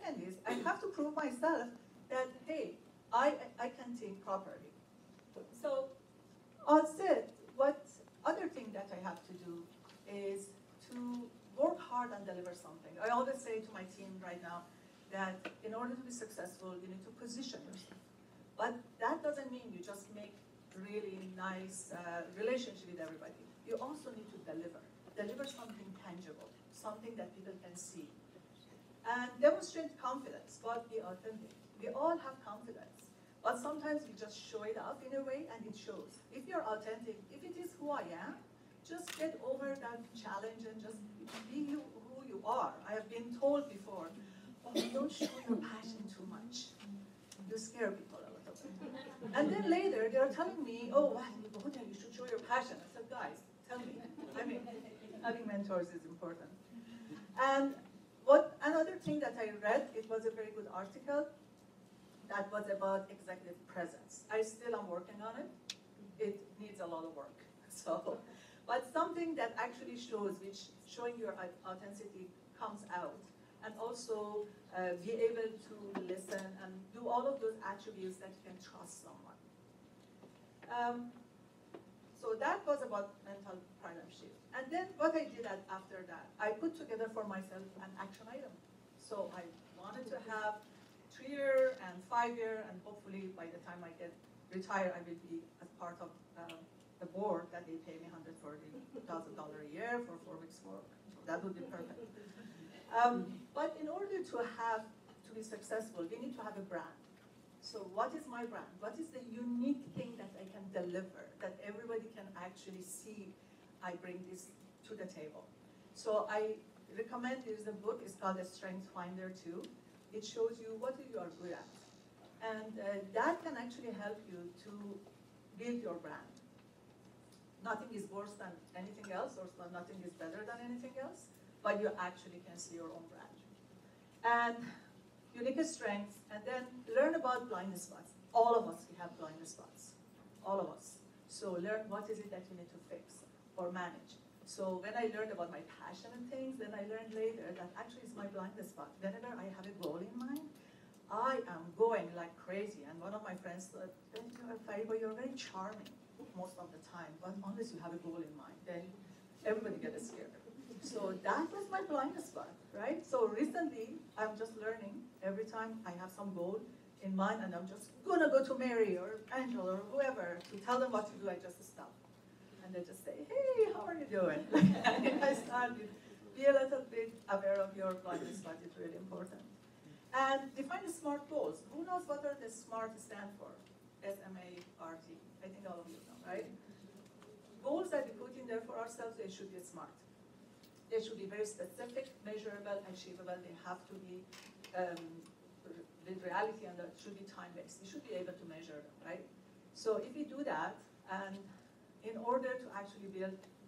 second is I have to prove myself that, hey, I can think properly. So all said, what other thing that I have to do is to work hard and deliver something. I always say to my team right now that in order to be successful, you need to position yourself. But that doesn't mean you just make really nice relationship with everybody. You also need to deliver. Deliver something tangible, something that people can see. And demonstrate confidence, but be authentic. We all have confidence, but sometimes we just show it up in a way and it shows. If you're authentic, if it is who I am, just get over that challenge and just be who you are. I have been told before, oh, don't show your passion too much. You scare people a little bit. And then later, they're telling me, oh, you should show your passion. I said, guys, tell me. I mean, having mentors is important. And another thing that I read, it was a very good article that was about executive presence. I still am working on it. It needs a lot of work. So, but something that actually shows, which showing your authenticity comes out, and also be able to listen and do all of those attributes that you can trust someone. So that was about mental paradigm shift. And then what I did after that, I put together for myself an action item. So I wanted to have 3-year and 5-year, and hopefully by the time I get retired, I will be as part of the board that they pay me $140,000 a year for 4 weeks work. So that would be perfect. But in order to be successful, we need to have a brand. So what is my brand? What is the unique thing that I can deliver, that everybody can actually see I bring this to the table? So I recommend, there's a book, it's called The Strength Finder 2. It shows you what you are good at. And that can actually help you to build your brand. Nothing is worse than anything else, or nothing is better than anything else, but you actually can see your own brand. And unique strengths, and then learn about blind spots. All of us, we have blind spots. All of us. So learn what is it that you need to fix or manage. So when I learned about my passion and things, then I learned later that actually it's my blind spot. Whenever I have a goal in mind, I am going like crazy. And one of my friends said, Fariba, you're very charming most of the time, but unless you have a goal in mind, then everybody gets scared. So that was my blind spot, right? So recently, I'm just learning every time I have some goal in mind, and I'm just gonna go to Mary or Angela or whoever to tell them what to do. I just stop, and they just say, "Hey, how are you doing?" And I started be a little bit aware of your blind spot. It's really important. And define SMART goals. Who knows what are the SMART stand for? SMART. I think all of you know, right? Goals that we put in there for ourselves, they should be SMART. They should be very specific, measurable, achievable. They have to be with reality, and that should be time-based. We should be able to measure them, right? So if we do that, and in order to actually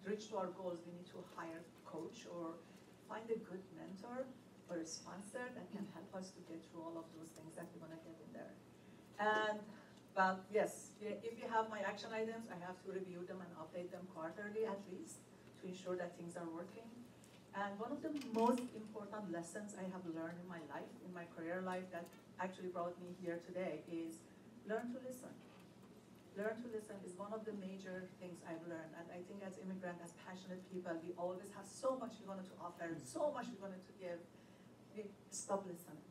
reach to our goals, we need to hire a coach or find a good mentor or a sponsor that can help us to get through all of those things that we want to get in there. And, well, yes, if you have my action items, I have to review them and update them quarterly at least to ensure that things are working. And one of the most important lessons I have learned in my life, in my career life, that actually brought me here today is learn to listen. Learn to listen is one of the major things I've learned. And I think as immigrants, as passionate people, we always have so much we wanted to offer, so much we wanted to give. We stop listening.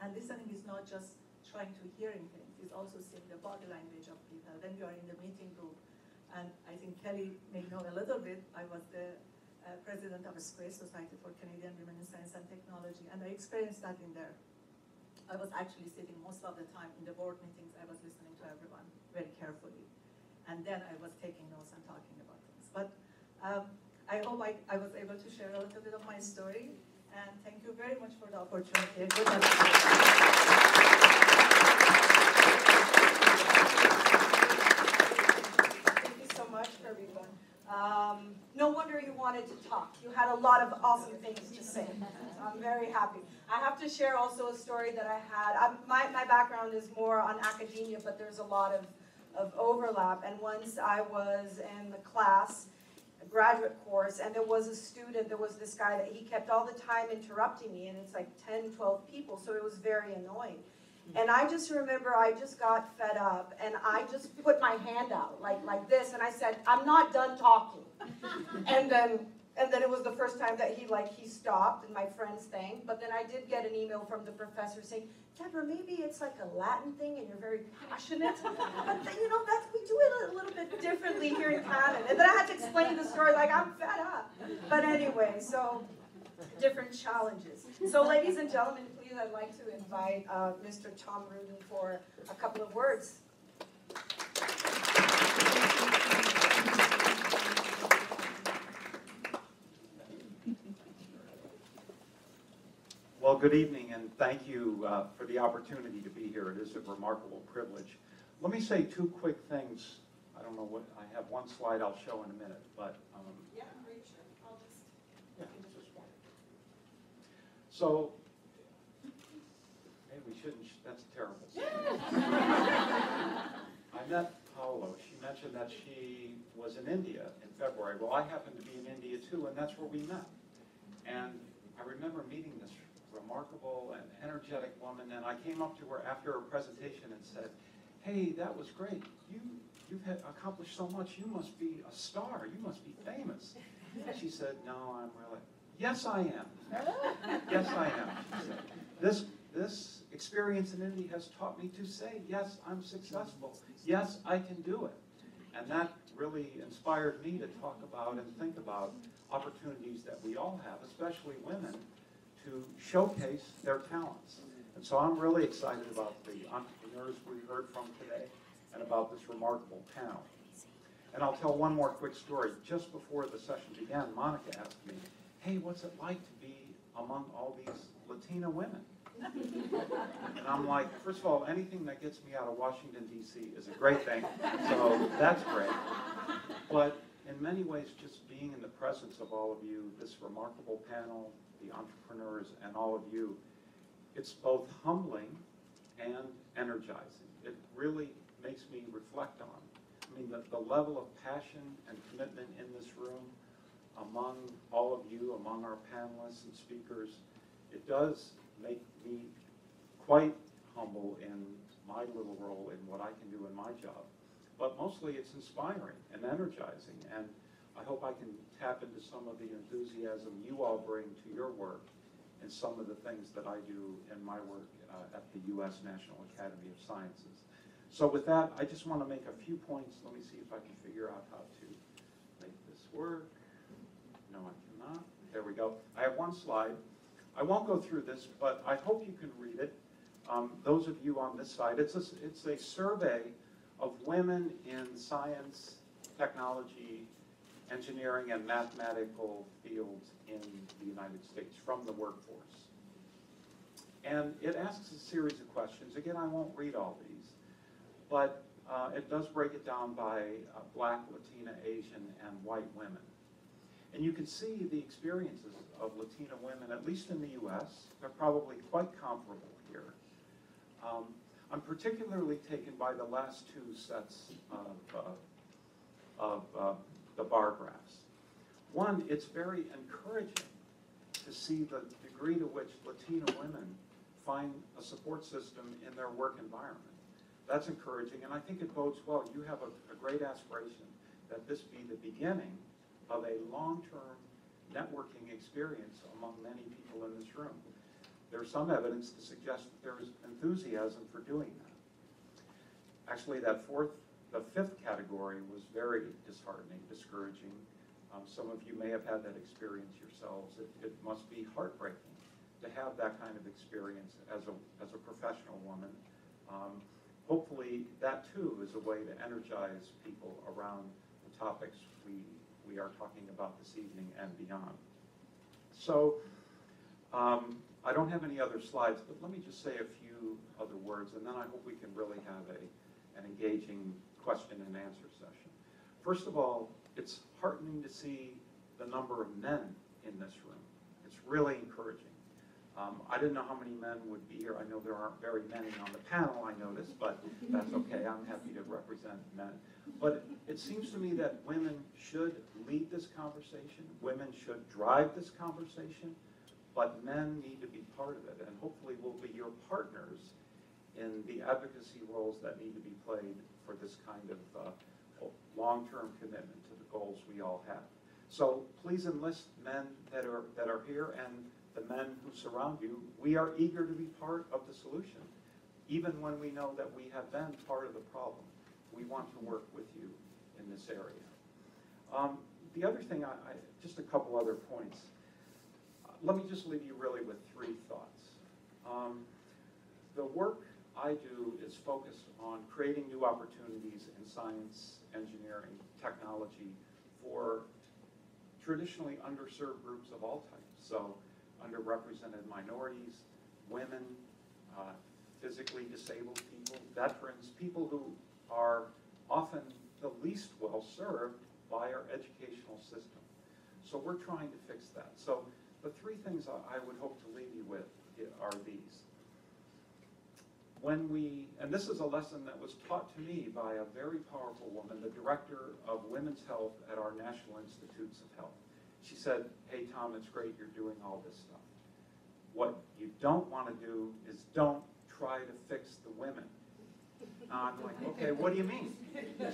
And listening is not just trying to hearing things, it's also seeing the body language of people. Then you are in the meeting group. And I think Kelly may know a little bit. I was the president of a Space Society for Canadian Women in Science and Technology, and I experienced that in there. I was actually sitting most of the time in the board meetings. I was listening to everyone very carefully, and then I was taking notes and talking about things. But I hope I was able to share a little bit of my story, and thank you very much for the opportunity. Good luck. Thank you so much, Fariba. No wonder you wanted to talk. You had a lot of awesome things to say. So I'm very happy. I have to share also a story that I had. My background is more on academia, but there's a lot of overlap. And once I was in the class, graduate course, and there was a student, there was this guy that he kept all the time interrupting me, and it's like 10, 12 people, so it was very annoying. And I just remember I just got fed up, and I just put my hand out like this, and I said, I'm not done talking. And then it was the first time that he stopped, and my friends thanked. But then I did get an email from the professor saying, Deborah, maybe it's like a Latin thing, and you're very passionate. But then, we do it a little bit differently here in Canada. And then I had to explain the story, like I'm fed up. But anyway, so different challenges. So, ladies and gentlemen, please, I'd like to invite Mr. Tom Rudin for a couple of words. Well, good evening, and thank you for the opportunity to be here. It is a remarkable privilege. Let me say two quick things. I don't know what, I have one slide I'll show in a minute, but... yeah, are you sure? I'll just... Yeah, just one. So, hey, we shouldn't, that's terrible. I met Paolo. She mentioned that she was in India in February. Well, I happened to be in India too, and that's where we met. And I remember meeting this remarkable and energetic woman, and I came up to her after her presentation and said, hey, that was great. You've accomplished so much. You must be a star. You must be famous. And she said, no, I'm really, yes, I am. Yes, I am. She said, this experience in India has taught me to say, yes, I'm successful. Yes, I can do it. And that really inspired me to talk about and think about opportunities that we all have, especially women, to showcase their talents. And so I'm really excited about the entrepreneurs we heard from today and about this remarkable panel. And I'll tell one more quick story. Just before the session began, Monica asked me, hey, what's it like to be among all these Latina women? And I'm like, first of all, anything that gets me out of Washington, D.C. is a great thing, so that's great. But in many ways, just being in the presence of all of you, this remarkable panel, the entrepreneurs, and all of you, it's both humbling and energizing. It really makes me reflect on, the level of passion and commitment in this room among all of you, among our panelists and speakers. It does make me quite humble in my little role in what I can do in my job. But mostly it's inspiring and energizing, and I hope I can tap into some of the enthusiasm you all bring to your work and some of the things that I do in my work at the U.S. National Academy of Sciences. So with that, I just want to make a few points. Let me see if I can figure out how to make this work. No, I cannot. There we go. I have one slide. I won't go through this, but I hope you can read it. Those of you on this side, it's a survey of women in science, technology, engineering, and mathematical fields in the United States from the workforce. And it asks a series of questions. Again, I won't read all these, but it does break it down by Black, Latina, Asian, and white women. And you can see the experiences of Latina women, at least in the US. They're probably quite comparable here. I'm particularly taken by the last two sets of the bar graphs. One, it's very encouraging to see the degree to which Latina women find a support system in their work environment. That's encouraging, and I think it bodes well. You have a great aspiration that this be the beginning of a long-term networking experience among many people in this room. There's some evidence to suggest that there is enthusiasm for doing that. Actually, the fifth category was very disheartening, discouraging. Some of you may have had that experience yourselves. It must be heartbreaking to have that kind of experience as a professional woman. Hopefully, that too is a way to energize people around the topics we are talking about this evening and beyond. So, I don't have any other slides, but let me just say a few other words, and then I hope we can really have an engaging question and answer session. First of all, it's heartening to see the number of men in this room. It's really encouraging. I didn't know how many men would be here. I know there aren't very many on the panel, I noticed, but that's okay. I'm happy to represent men. But it seems to me that women should lead this conversation. Women should drive this conversation, but men need to be part of it. And hopefully we'll be your partners in the advocacy roles that need to be played for this kind of long-term commitment to the goals we all have. So please enlist men that are here and the men who surround you. We are eager to be part of the solution, even when we know that we have been part of the problem. We want to work with you in this area. The other thing, just a couple other points. Let me just leave you really with three thoughts. The work I do is focused on creating new opportunities in science, engineering, technology for traditionally underserved groups of all types. So underrepresented minorities, women, physically disabled people, veterans, people who are often the least well served by our educational system. So we're trying to fix that. So the three things I would hope to leave you with are these. And this is a lesson that was taught to me by a very powerful woman, the director of women's health at our National Institutes of Health. She said, hey, Tom, it's great you're doing all this stuff. What you don't want to do is don't try to fix the women. I'm like, okay, what do you mean?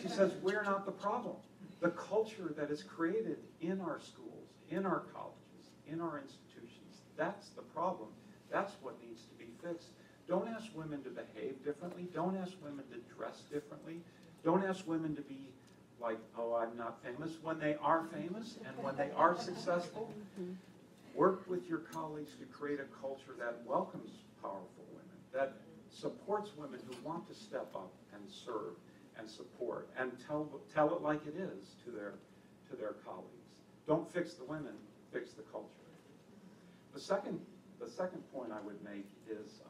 She says, we're not the problem. The culture that is created in our schools, in our colleges, in our institutions, that's the problem. That's what needs to be fixed. Don't ask women to behave differently. Don't ask women to dress differently. Don't ask women to be like, oh, I'm not famous, when they are famous and when they are successful. Work with your colleagues to create a culture that welcomes powerful women, that supports women who want to step up and serve and support and tell it like it is to their colleagues. Don't fix the women, fix the culture. The second point I would make is,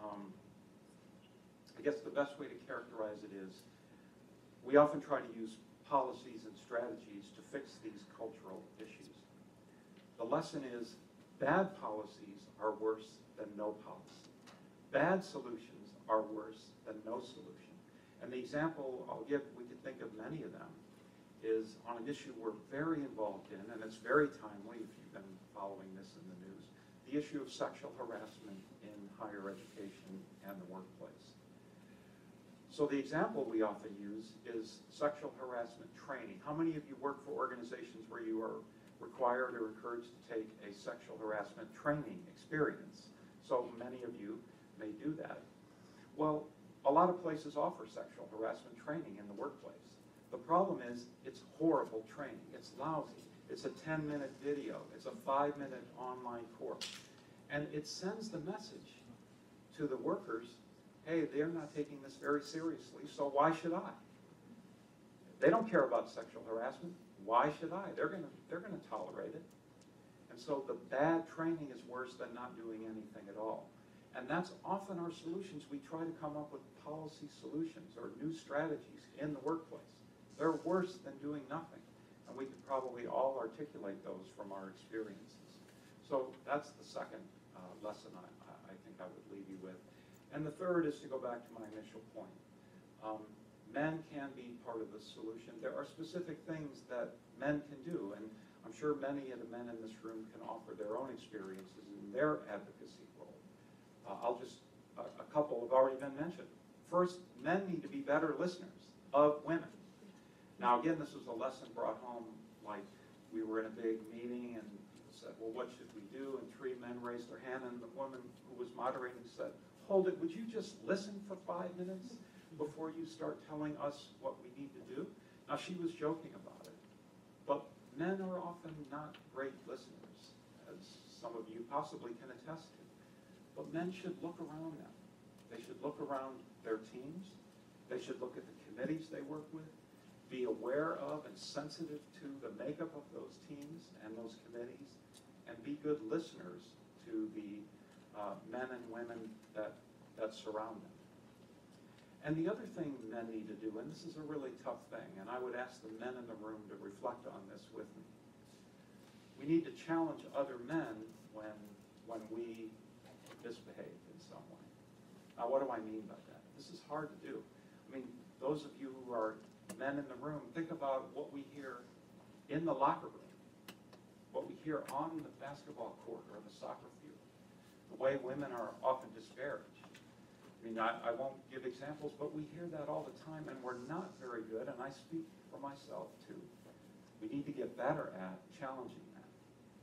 I guess the best way to characterize it is, we often try to use policies and strategies to fix these cultural issues. The lesson is, bad policies are worse than no policy. Bad solutions are worse than no solution. And the example I'll give, we could think of many of them, is on an issue we're very involved in, and it's very timely if you've been following this in the news, the issue of sexual harassment in higher education and the workplace. So the example we often use is sexual harassment training. How many of you work for organizations where you are required or encouraged to take a sexual harassment training experience? So many of you may do that. Well, a lot of places offer sexual harassment training in the workplace. The problem is it's horrible training. It's lousy. It's a 10-minute video. It's a 5-minute online course. And it sends the message to the workers, hey, they're not taking this very seriously, so why should I? They don't care about sexual harassment. Why should I? They're gonna tolerate it. And so the bad training is worse than not doing anything at all. And that's often our solutions. We try to come up with policy solutions or new strategies in the workplace. They're worse than doing nothing. And we could probably all articulate those from our experiences. So that's the second lesson I think I would leave you with. And the third is to go back to my initial point. Men can be part of the solution. There are specific things that men can do, and I'm sure many of the men in this room can offer their own experiences in their advocacy role. A couple have already been mentioned. First, men need to be better listeners of women. Now again, this was a lesson brought home, like we were in a big meeting and people said, well, what should we do? And 3 men raised their hand, and the woman who was moderating said, hold it, would you just listen for 5 minutes before you start telling us what we need to do? Now she was joking about it, but men are often not great listeners, as some of you possibly can attest to. But men should look around them. They should look around their teams. They should look at the committees they work with, be aware of and sensitive to the makeup of those teams and those committees, and be good listeners to the men and women that surround them. And the other thing men need to do, and this is a really tough thing, and I would ask the men in the room to reflect on this with me. We need to challenge other men when we misbehaved in some way. Now, what do I mean by that? This is hard to do. I mean, those of you who are men in the room, think about what we hear in the locker room, what we hear on the basketball court or the soccer field, the way women are often disparaged. I mean, I won't give examples, but we hear that all the time, and we're not very good, and I speak for myself too. We need to get better at challenging that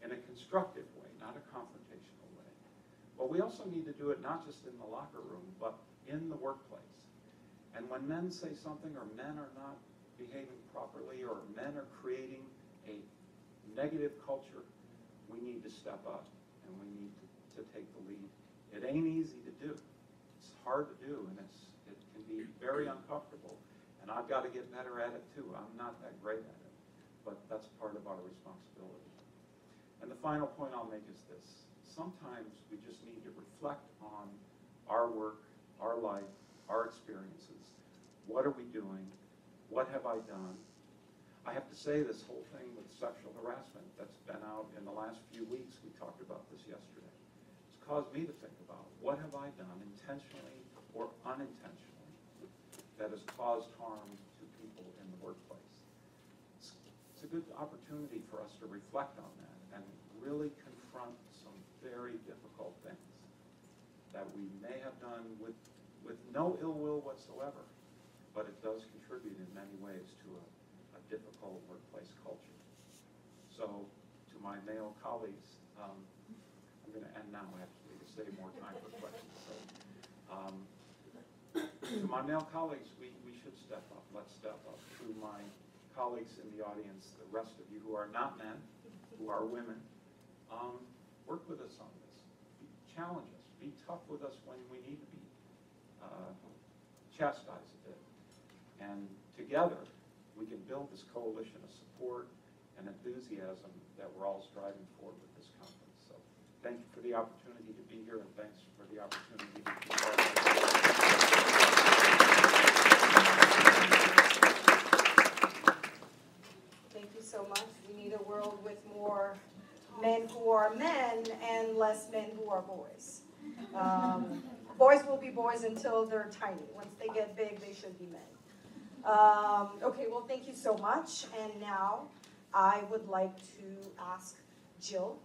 in a constructive way, not a confrontational way. But we also need to do it not just in the locker room, but in the workplace. And when men say something, or men are not behaving properly, or men are creating a negative culture, we need to step up, and we need to take the lead. It ain't easy to do. It's hard to do, and it can be very uncomfortable. And I've got to get better at it too. I'm not that great at it, but that's part of our responsibility. And the final point I'll make is this. Sometimes we just need to reflect on our work, our life, our experiences. What are we doing? What have I done? I have to say, this whole thing with sexual harassment that's been out in the last few weeks, we talked about this yesterday, it's caused me to think about what have I done intentionally or unintentionally that has caused harm to people in the workplace. It's a good opportunity for us to reflect on that and really confront some very difficult things that we may have done with no ill will whatsoever, but it does contribute in many ways to a difficult workplace culture. So, to my male colleagues, I'm going to end now actually to save more time for questions. So, to my male colleagues, we should step up. Let's step up. To my colleagues in the audience, the rest of you who are not men, who are women, work with us on this. Challenge us. Be tough with us when we need to be. Chastise a bit. And together, we can build this coalition of support and enthusiasm that we're all striving for with this conference. So thank you for the opportunity to be here, and thanks for the opportunity to be part of it. Thank you so much. We need a world with more men who are men and less men who are boys. Boys will be boys until they're tiny. Once they get big, they should be men. Okay, well, thank you so much. And now I would like to ask Jill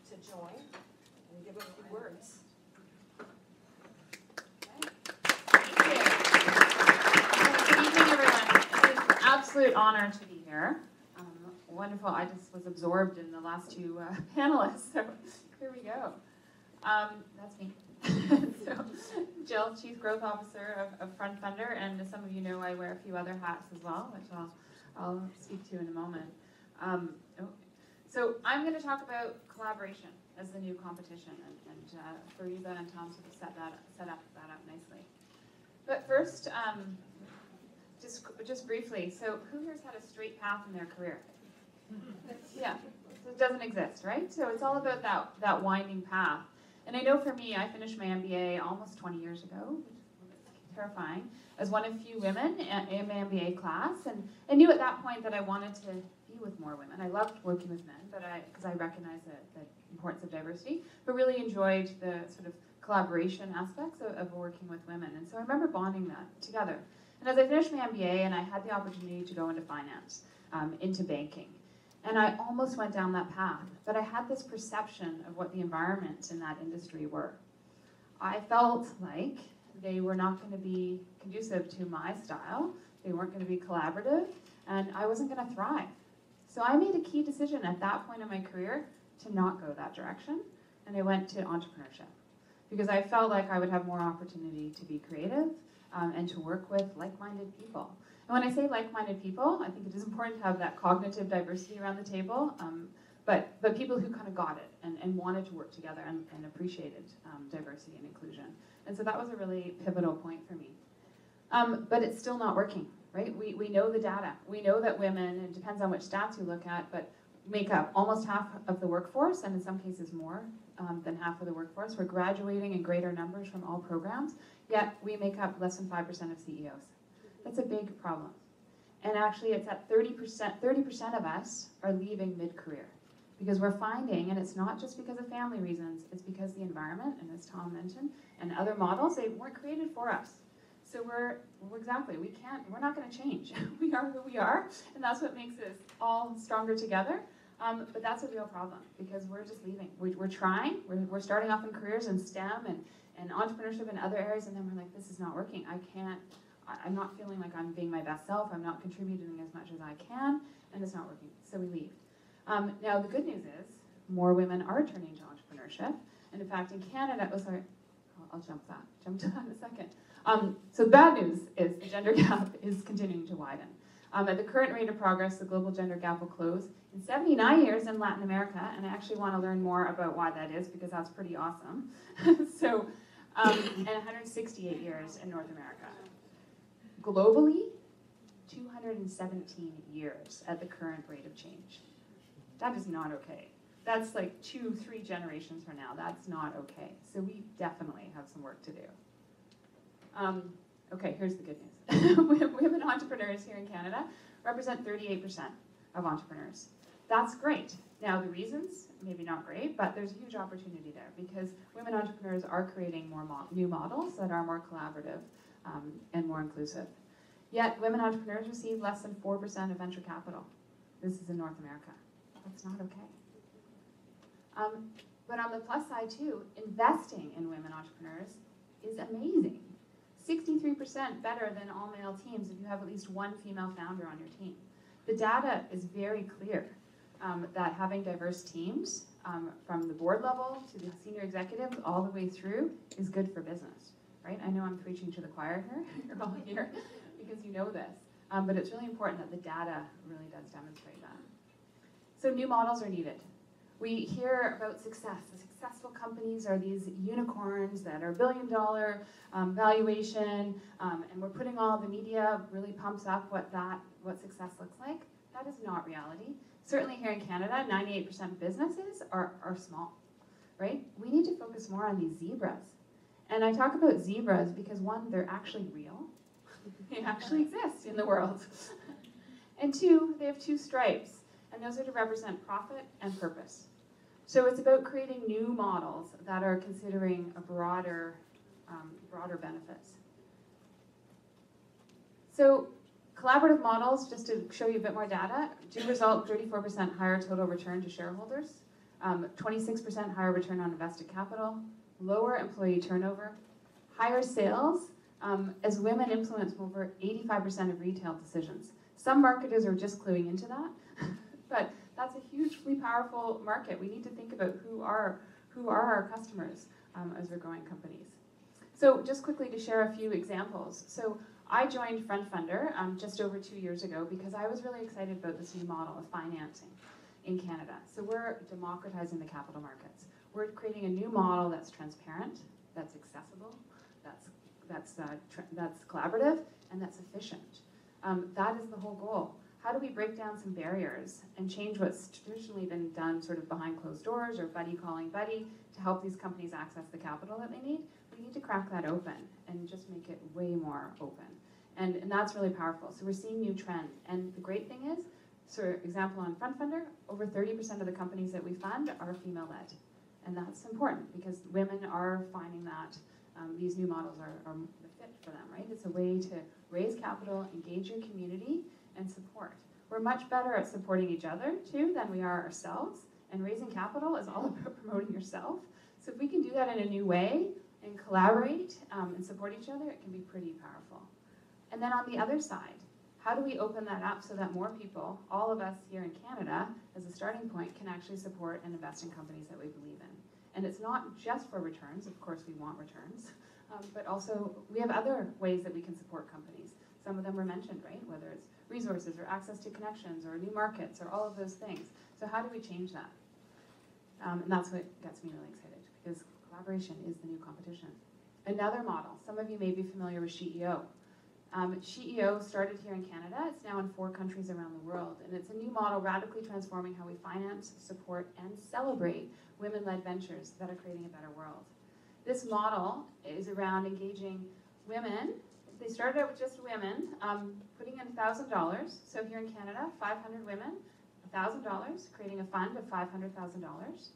to join and give a few words. Thank you. Good evening, everyone. It's an absolute honor to be here. Wonderful. I just was absorbed in the last two panelists, so here we go. That's me. So, Jill, Chief Growth Officer of Front Funder, and as some of you know, I wear a few other hats as well, which I'll speak to in a moment. So I'm going to talk about collaboration as the new competition, and Fariza and Tom sort of set that up nicely. But first, just briefly, so who here's had a straight path in their career? Yeah, so it doesn't exist, right? So it's all about that winding path. And I know for me, I finished my MBA almost 20 years ago, which is terrifying, as one of few women in my MBA class. And I knew at that point that I wanted to be with more women. I loved working with men, but because I recognize the importance of diversity, but really enjoyed the sort of collaboration aspects of working with women. And so I remember bonding that together. And as I finished my MBA and I had the opportunity to go into finance, into banking, and I almost went down that path, but I had this perception of what the environments in that industry were. I felt like they were not going to be conducive to my style, they weren't going to be collaborative, and I wasn't going to thrive. So I made a key decision at that point in my career to not go that direction, and I went to entrepreneurship. Because I felt like I would have more opportunity to be creative and to work with like-minded people. And when I say like-minded people, I think it is important to have that cognitive diversity around the table, but people who kind of got it and wanted to work together and appreciated diversity and inclusion. And so that was a really pivotal point for me. But it's still not working, right? We know the data. We know that women, it depends on which stats you look at, but make up almost half of the workforce, and in some cases more than half of the workforce. We're graduating in greater numbers from all programs, yet we make up less than 5% of CEOs. That's a big problem. And actually it's at 30% of us are leaving mid-career Because we're finding, and it's not just because of family reasons, it's because the environment, and as Tom mentioned, and other models, they weren't created for us. So we're not gonna change. We are who we are, and that's what makes us all stronger together. But that's a real problem, because we're just leaving. We're trying, we're starting off in careers in STEM and entrepreneurship and other areas, and then we're like, this is not working. I'm not feeling like I'm being my best self, I'm not contributing as much as I can, and it's not working, so we leave. Now the good news is, more women are turning to entrepreneurship, and in fact in Canada, I'll jump to that in a second. So the bad news is the gender gap is continuing to widen. At the current rate of progress, the global gender gap will close in 79 years in Latin America, and I actually want to learn more about why that is, because that's pretty awesome. So, and 168 years in North America. Globally, 217 years at the current rate of change. That is not okay. That's like 2-3 generations from now. That's not okay. So we definitely have some work to do. Okay, here's the good news. Women entrepreneurs here in Canada represent 38% of entrepreneurs. That's great. Now the reasons, maybe not great, but there's a huge opportunity there because women entrepreneurs are creating more new models that are more collaborative and more inclusive. Yet women entrepreneurs receive less than 4% of venture capital. This is in North America. That's not okay. But on the plus side too, investing in women entrepreneurs is amazing. 63% better than all male teams if you have at least one female founder on your team. The data is very clear that having diverse teams from the board level to the senior executives all the way through is good for business, right? I know I'm preaching to the choir here, you're all here because you know this, but it's really important that the data really does demonstrate that. So new models are needed. We hear about success. The successful companies are these unicorns that are billion-dollar valuation, and we're putting all the media really pumps up what success looks like. That is not reality. Certainly here in Canada, 98% of businesses are small, right? We need to focus more on these zebras. And I talk about zebras because one, they're actually real. They actually exist in the world. And two, they have two stripes, and those are to represent profit and purpose. So it's about creating new models that are considering a broader benefits. So collaborative models, just to show you a bit more data, do result in 34% higher total return to shareholders, 26% higher return on invested capital, lower employee turnover, higher sales, as women influence over 85% of retail decisions. Some marketers are just cluing into that, but that's a hugely powerful market. We need to think about who are our customers as we're growing companies. So just quickly to share a few examples. So I joined Front Funder just over 2 years ago because I was really excited about this new model of financing in Canada. So we're democratizing the capital markets. We're creating a new model that's transparent, that's accessible, that's collaborative, and that's efficient. That is the whole goal. How do we break down some barriers and change what's traditionally been done sort of behind closed doors or buddy calling buddy to help these companies access the capital that they need? We need to crack that open and just make it way more open. And that's really powerful. So we're seeing new trends. And the great thing is, for example, on Front Funder, over 30% of the companies that we fund are female-led. And that's important because women are finding that these new models are the fit for them, right? It's a way to raise capital, engage your community, and support. We're much better at supporting each other, too, than we are ourselves. And raising capital is all about promoting yourself. So if we can do that in a new way and collaborate and support each other, it can be pretty powerful. And then on the other side, how do we open that up so that more people, all of us here in Canada, as a starting point, can actually support and invest in companies that we believe in? And it's not just for returns. Of course, we want returns. But also, we have other ways that we can support companies. Some of them were mentioned, right? Whether it's resources or access to connections or new markets or all of those things. So how do we change that? And that's what gets me really excited because collaboration is the new competition. Another model, some of you may be familiar with SheEO. SheEO started here in Canada. It's now in 4 countries around the world. And it's a new model radically transforming how we finance, support, and celebrate women-led ventures that are creating a better world. This model is around engaging women. They started out with just women, putting in $1,000. So here in Canada, 500 women, $1,000, creating a fund of $500,000.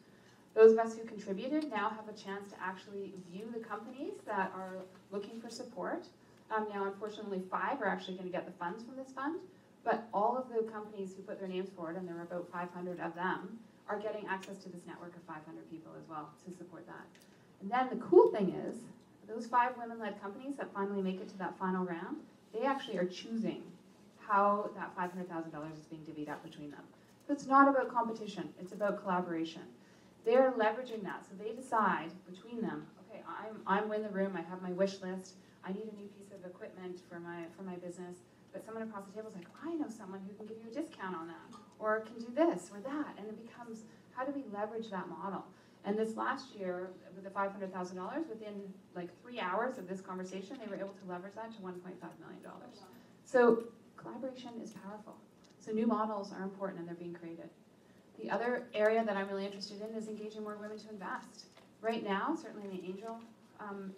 Those of us who contributed now have a chance to actually view the companies that are looking for support. Now, unfortunately, 5 are actually going to get the funds from this fund, but all of the companies who put their names forward, and there were about 500 of them, are getting access to this network of 500 people as well to support that. And then the cool thing is, those 5 women-led companies that finally make it to that final round, they actually are choosing how that $500,000 is being divvied up between them. So it's not about competition, it's about collaboration. They're leveraging that, so they decide between them, okay, I'm in the room, I have my wish list, I need a new piece of equipment for my business, but someone across the table is like, I know someone who can give you a discount on that, or can do this or that, and it becomes, how do we leverage that model? And this last year, with the $500,000, within like 3 hours of this conversation, they were able to leverage that to $1.5 million. So collaboration is powerful. So new models are important and they're being created. The other area that I'm really interested in is engaging more women to invest. Right now, certainly in the angel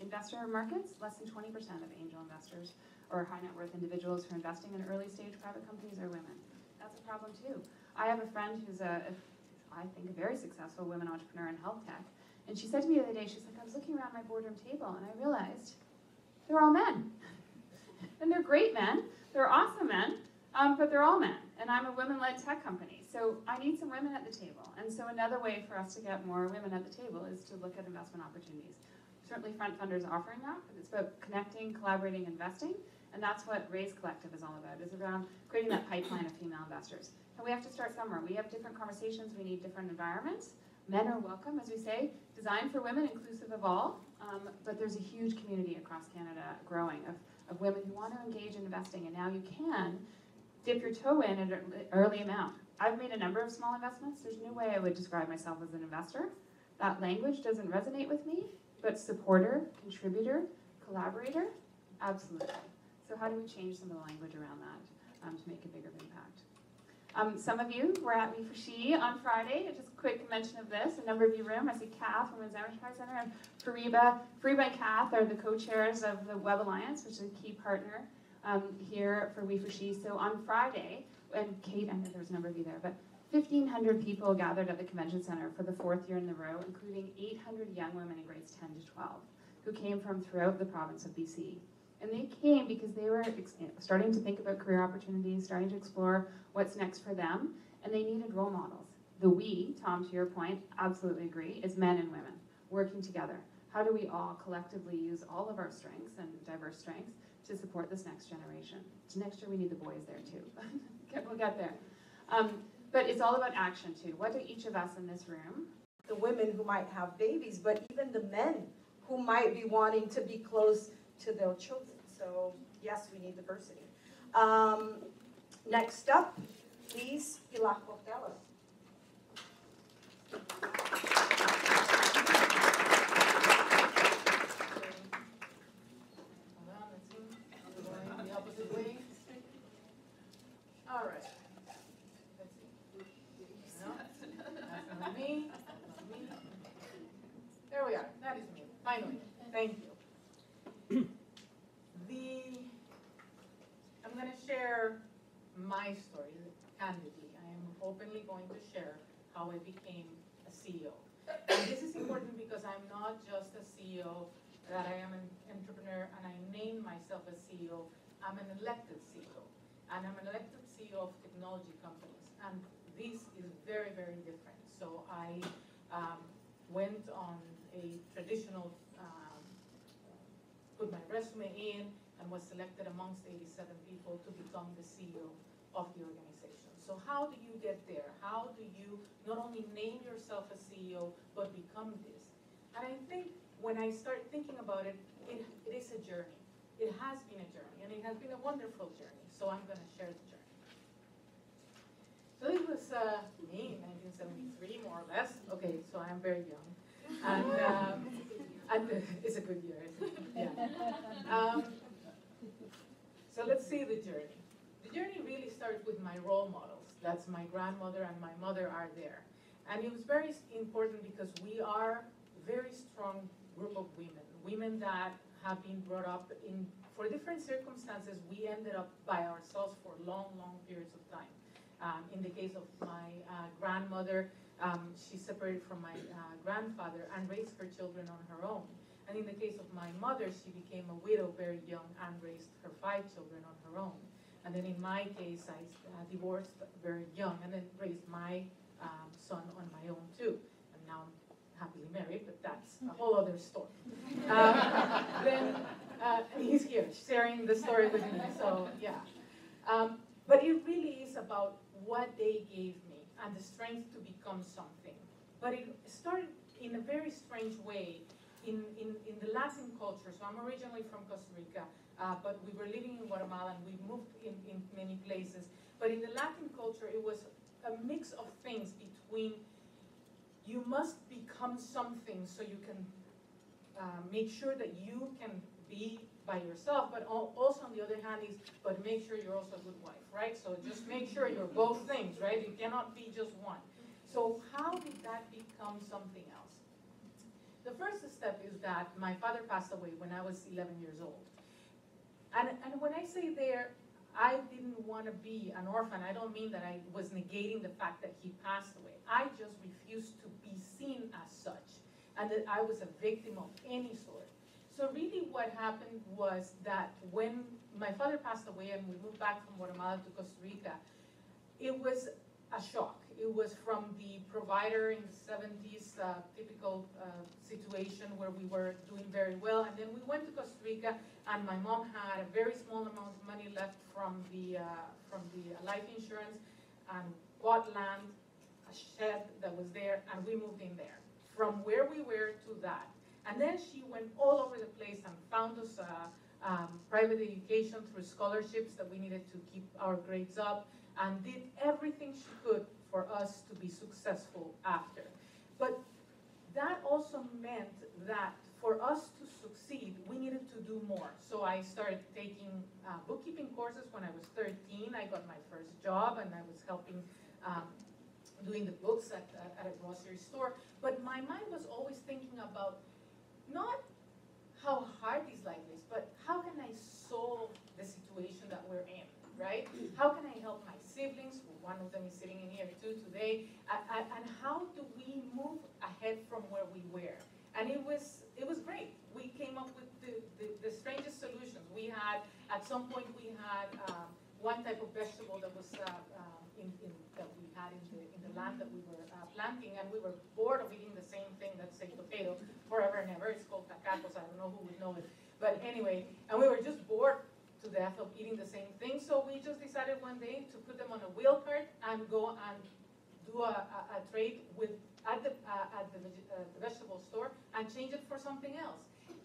investor markets, less than 20% of angel investors or high net worth individuals who are investing in early stage private companies are women. That's a problem too. I have a friend who's I think, a very successful women entrepreneur in health tech, and she said to me the other day, she's like, I was looking around my boardroom table and I realized they're all men. And they're great men, they're awesome men, but they're all men. And I'm a women-led tech company, so I need some women at the table. And so another way for us to get more women at the table is to look at investment opportunities. Certainly Front Funders offering that, but it's about connecting, collaborating, investing, and that's what Raise Collective is all about, is around creating that pipeline of female investors. And we have to start somewhere. We have different conversations, we need different environments. Men are welcome, as we say, designed for women, inclusive of all, but there's a huge community across Canada growing of women who want to engage in investing, and now you can dip your toe in at an early amount. I've made a number of small investments. There's no way I would describe myself as an investor. That language doesn't resonate with me, but supporter, contributor, collaborator, absolutely. So how do we change some of the language around that to make a bigger impact? Some of you were at We for She on Friday. Just a quick mention of this. A number of you room. I see Kath from Women's Enterprise Center and Fariba. Fariba and Kath are the co-chairs of the Web Alliance, which is a key partner here for We for She. So on Friday, and Kate, I know there was a number of you there, but 1,500 people gathered at the convention center for the 4th year in a row, including 800 young women in grades 10 to 12, who came from throughout the province of BC. And they came because they were starting to think about career opportunities, starting to explore what's next for them, and they needed role models. The we, Tom, to your point, absolutely agree, is men and women working together. How do we all collectively use all of our strengths and diverse strengths to support this next generation? So next year we need the boys there too. We'll get there. But it's all about action too. What do each of us in this room? The women who might have babies, but even the men who might be wanting to be close to their children. So yes, we need diversity. Next up, please, Pilar Portela. The opposite way. All right. Let's see. No, that's not me. That's not me. There we are. That is me. Finally. Thank you. I'm going to share my story candidly. I am openly going to share how I became a CEO. And this is important because I'm not just a CEO, that I am an entrepreneur and I name myself as CEO. I'm an elected CEO. And I'm an elected CEO of technology companies. And this is very, very different. So I went on a traditional, put my resume in, and was selected amongst 87 people to become the CEO of the organization. So how do you get there? How do you not only name yourself as CEO, but become this? And I think when I start thinking about it, it is a journey. It has been a journey, and it has been a wonderful journey. So I'm going to share the journey. So it was me in 1973, more or less. Okay, so I'm very young. And it's a good year, isn't it? Yeah. So let's see the journey. The journey really starts with my role models. That's my grandmother and my mother are there. And it was very important because we are a very strong group of women that have been brought up for different circumstances. We ended up by ourselves for long, long periods of time. In the case of my grandmother, she separated from my grandfather and raised her children on her own. And in the case of my mother, she became a widow very young and raised her 5 children on her own. And then in my case, I divorced very young and then raised my son on my own too. And now I'm happily married, but that's a whole other story. Then he's here sharing the story with me, so yeah. But it really is about what they gave me and the strength to become something. But it started in a very strange way in the Latin culture. So I'm originally from Costa Rica, but we were living in Guatemala and we moved in many places. But in the Latin culture, it was a mix of things between you must become something so you can make sure that you can be by yourself, but also on the other hand is, but make sure you're also a good wife, right? So just make sure you're both things, right? You cannot be just one. So how did that become something else? The first step is that my father passed away when I was 11 years old. And when I say there, I didn't want to be an orphan. I don't mean that I was negating the fact that he passed away. I just refused to be seen as such, and that I was a victim of any sort. So really what happened was that when my father passed away and we moved back from Guatemala to Costa Rica, it was a shock. It was from the provider in the 70s, typical situation where we were doing very well. And then we went to Costa Rica and my mom had a very small amount of money left from the life insurance and bought land, a shed that was there, and we moved in there. From where we were to that. And then she went all over the place and found us private education through scholarships that we needed to keep our grades up, and did everything she could for us to be successful after. But that also meant that for us to succeed, we needed to do more. So I started taking bookkeeping courses when I was 13. I got my first job and I was helping doing the books at a grocery store. But my mind was always thinking about not how hard this life is, but how can I solve the situation that we're in, right? How can I help my siblings? One of them is sitting in here too today. And how do we move ahead from where we were? And it was great. We came up with the strangest solutions. We had, at some point we had one type of vegetable that was that we had in the land that we were planting, and we were bored of eating the same thing that's a potato forever and ever. It's called tacacos. I don't know who would know it. But anyway, and we were just bored to death of eating the same thing. So we just decided one day to put them on a wheel cart and go and do a trade at the vegetable store and change it for something else.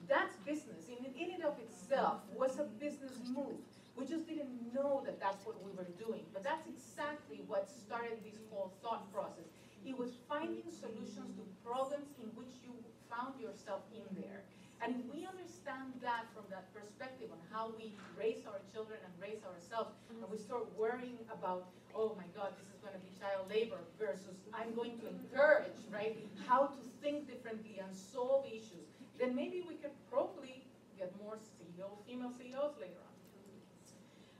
That's business. In and of itself was a business move. We just didn't know that that's what we were doing. But that's exactly what started this whole thought process. It was finding solutions to problems in which you found yourself in there. And if we understand that from that perspective on how we raise our children and raise ourselves, and we start worrying about, oh my God, this is going to be child labor versus I'm going to encourage, right, how to think differently and solve issues, then maybe we could probably get more female CEOs later on.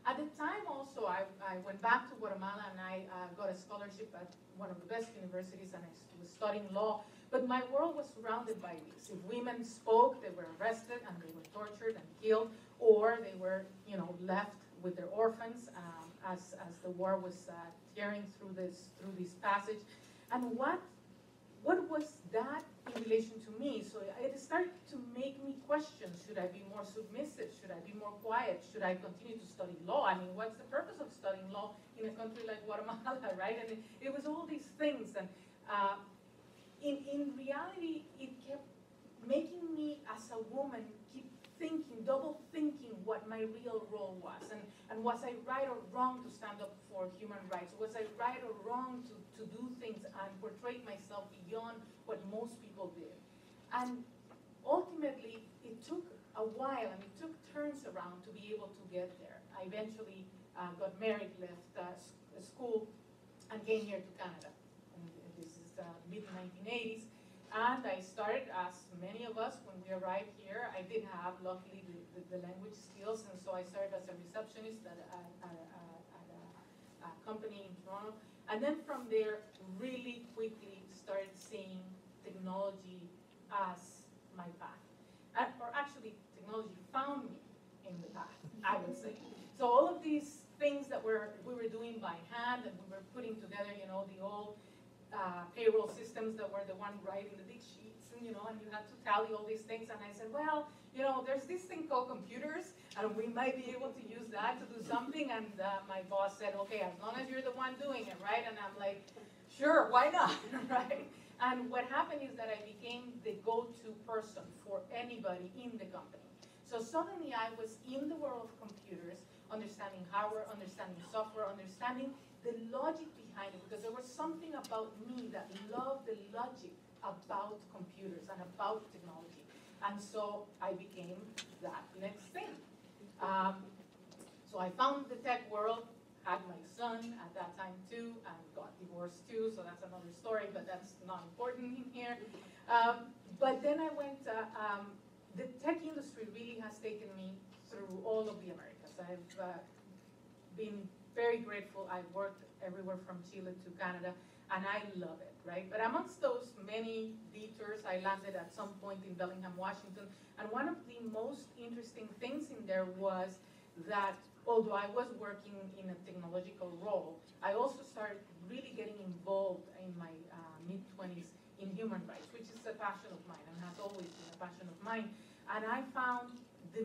At the time also, I went back to Guatemala and I got a scholarship at one of the best universities and I was studying law. But my world was surrounded by this. If women spoke, they were arrested and they were tortured and killed, or they were, left with their orphans as the war was tearing through this passage. And what was that in relation to me? So it started to make me question, should I be more submissive? Should I be more quiet? Should I continue to study law? I mean, what's the purpose of studying law in a country like Guatemala, right? And it was all these things. And in reality, it kept making me, as a woman, keep thinking, double thinking what my real role was. And was I right or wrong to stand up for human rights? Was I right or wrong to do things and portray myself beyond what most people did? And ultimately, it took a while and it took turns around to be able to get there. I eventually got married, left school, and came here to Canada. This is mid-1980s, and I started, as many of us, when we arrived here, I did have, luckily, the language skills, and so I started as a receptionist at company in Toronto. And then from there, really quickly started seeing technology as my path. Or actually, technology found me in the path, I would say. So all of these things that we were doing by hand, and we were putting together, you know, the old payroll systems that were the one writing the big sheets, and you know, and you had to tally all these things. And I said, well, you know, there's this thing called computers, and we might be able to use that to do something. And my boss said, okay, as long as you're the one doing it, right? And I'm like, sure, why not, right? And what happened is that I became the go-to person for anybody in the company. So suddenly I was in the world of computers, understanding hardware, understanding software, understanding the logic behind it, because there was something about me that loved the logic about computers and about technology. And so I became that next thing. So I found the tech world, had my son at that time too, and got divorced too, so that's another story, but that's not important in here. But then I went, the tech industry really has taken me through all of the Americas. I've been very grateful. I've worked everywhere from Chile to Canada, and I love it, right? But amongst those many detours, I landed at some point in Bellingham, Washington, and one of the most interesting things in there was that although I was working in a technological role, I also started really getting involved in my mid-20s in human rights, which is a passion of mine and has always been a passion of mine. And I found the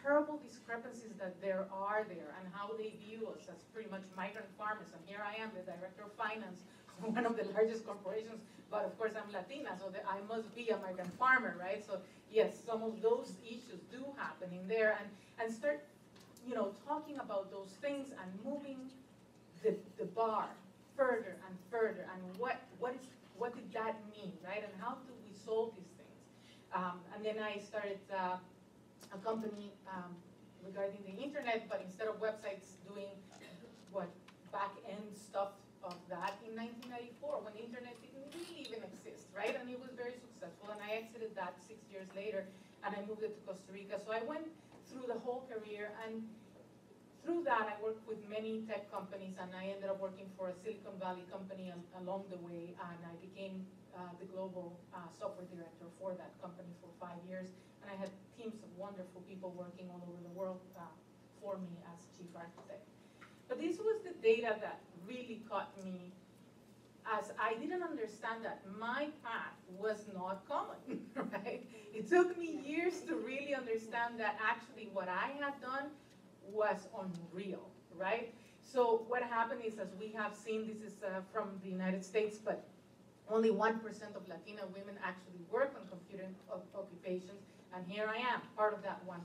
terrible discrepancies that there are there and how they view us as pretty much migrant farmers. And here I am, the director of finance of one of the largest corporations, but of course I'm Latina, so I must be a migrant farmer, right? So yes, some of those issues do happen in there, and start, you know, talking about those things and moving the bar further and further, and what did that mean, right? And how do we solve these things? And then I started a company regarding the internet, but instead of websites, doing back-end stuff of that in 1994, when the internet didn't really even exist, right? And it was very successful, and I exited that 6 years later, and I moved it to Costa Rica. So I went through the whole career, and through that I worked with many tech companies, and I ended up working for a Silicon Valley company along the way, and I became the global software director for that company for 5 years, and I had teams of wonderful people working all over the world for me as chief architect. But this was the data that really caught me, as I didn't understand that my path was not common, right? It took me years to really understand that actually what I had done was unreal, right? So what happened is, as we have seen, this is from the United States, but only 1% of Latina women actually work on computer occupations, and here I am, part of that 1%,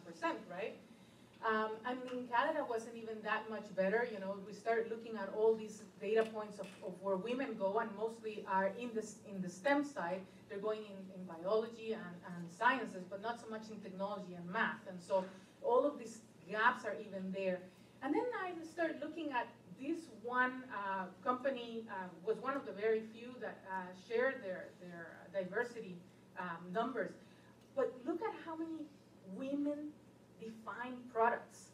right? And in Canada wasn't even that much better. You know, we started looking at all these data points of where women go, and mostly are in the STEM side. They're going in biology and sciences, but not so much in technology and math. And so all of these gaps are even there. And then I started looking at this one company, was one of the very few that shared their diversity numbers. But look at how many women define products.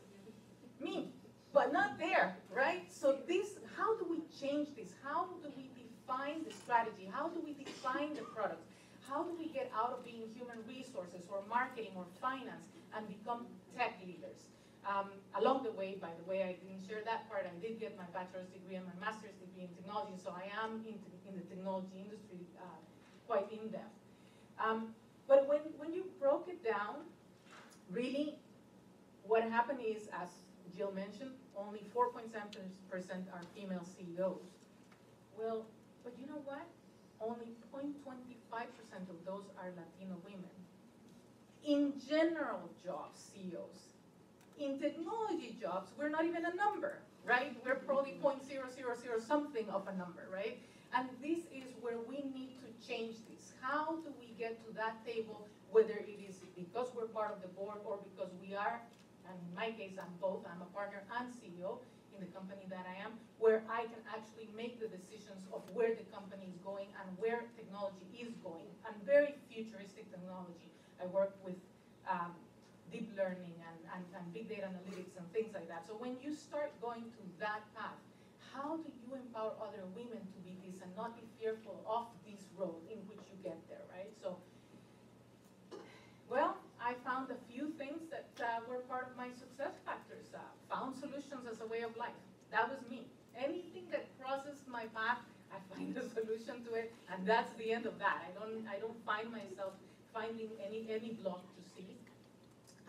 Me, but not there, right? So this, how do we change this? How do we define the strategy? How do we define the products? How do we get out of being human resources or marketing or finance and become tech leaders? Along the way, by the way, I didn't share that part. I did get my bachelor's degree and my master's degree in technology, so I am in the technology industry quite in depth. But when you broke it down, really, what happened is, as Jill mentioned, only 4.7% are female CEOs. Well, but you know what? Only 0.25% of those are Latino women. In general jobs, CEOs. In technology jobs, we're not even a number, right? We're probably 0.000 something of a number, right? And this is where we need to change this. How do we get to that table, whether it is because we're part of the board or because we are, and in my case, I'm both, I'm a partner and CEO in the company that I am, where I can actually make the decisions of where the company is going and where technology is going, and very futuristic technology. I work with deep learning and big data analytics and things like that. So when you start going to that path, how do you empower other women to be this and not be fearful of this road in which you get there, right? So, well, I found a few things that were part of my success factors. Found solutions as a way of life. That was me. Anything that crosses my path, I find a solution to it, and that's the end of that. I don't find myself finding any block to see.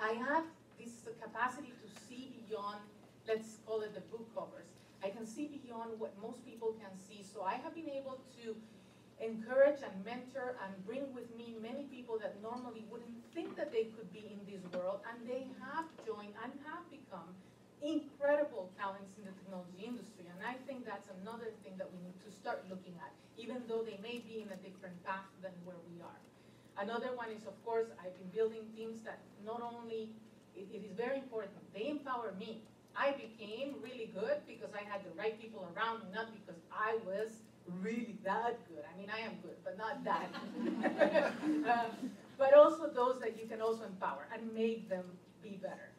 I have this capacity to see beyond, let's call it the book covers. I can see beyond what most people can see. So I have been able to encourage and mentor and bring with me many people that normally wouldn't think that they could be in this world, and they have joined and have become incredible talents in the technology industry. And I think that's another thing that we need to start looking at, even though they may be in a different path than where we are. Another one is, of course, I've been building teams that not only, it is very important, they empower me. I became really good because I had the right people around me, not because I was really that good. I mean, I am good, but not that. But also those that you can also empower and make them be better.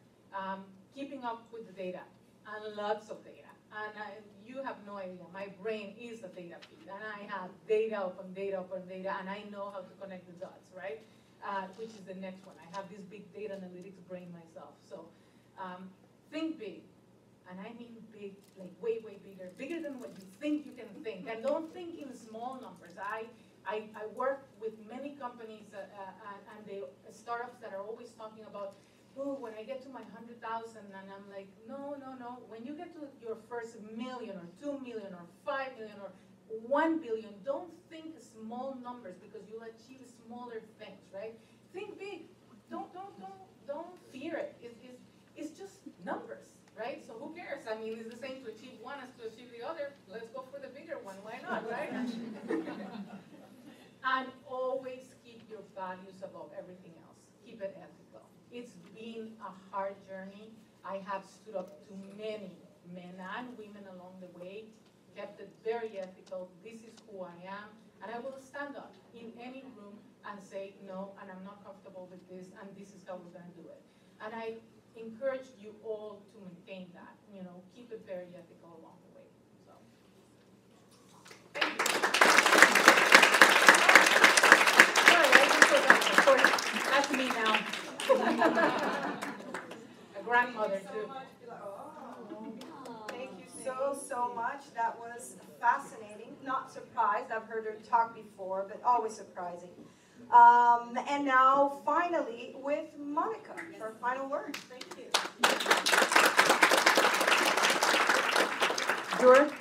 Keeping up with the data, and lots of data. And you have no idea, my brain is a data feed, and I have data upon data upon data, and I know how to connect the dots, right? Which is the next one. I have this big data analytics brain myself. So think big, and I mean big, like way, way bigger than what you think you can think. And don't think in small numbers. I work with many companies and the startups that are always talking about, oh, when I get to my 100,000, and I'm like, no. When you get to your first million or 2 million or 5 million or 1 billion, don't think small numbers because you'll achieve smaller things, right? Think big. Don't fear it. It's just numbers, right? So who cares? I mean, it's the same to achieve one as to achieve the other. Let's go for the bigger one. Why not, right? And always keep your values above everything else. Keep it ethical. It's been a hard journey. I have stood up to many men and women along the way, kept it very ethical. This is who I am. And I will stand up in any room and say, no, and I'm not comfortable with this, and this is how we're going to do it. And I encourage you all to maintain that, keep it very ethical along the way. So, thank you. Sorry, I can say that. Of course, that's me now. A grandmother, too. Thank you so much. That was fascinating. Not surprised. I've heard her talk before, but always surprising. And now, finally, with Monica for final words. Thank you. George,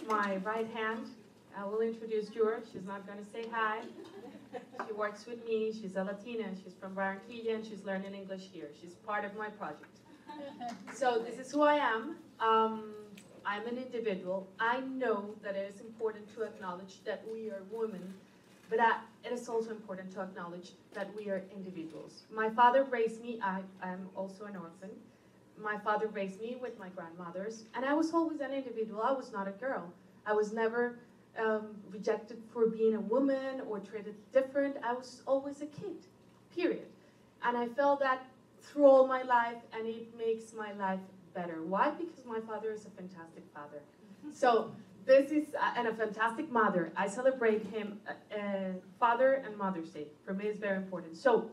my right hand. I will introduce George. She's not going to say hi. She works with me. She's a Latina. She's from Barranquilla, and she's learning English here. She's part of my project. So this is who I am. I'm an individual. I know that it is important to acknowledge that we are women, but it is also important to acknowledge that we are individuals. My father raised me. I am also an orphan. My father raised me with my grandmothers, and I was always an individual. I was not a girl. I was never rejected for being a woman or treated different. I was always a kid, period. And I felt that through all my life, and it makes my life better. Why? Because my father is a fantastic father. So this is and a fantastic mother. I celebrate him, Father and Mother's Day. For me, it's very important. So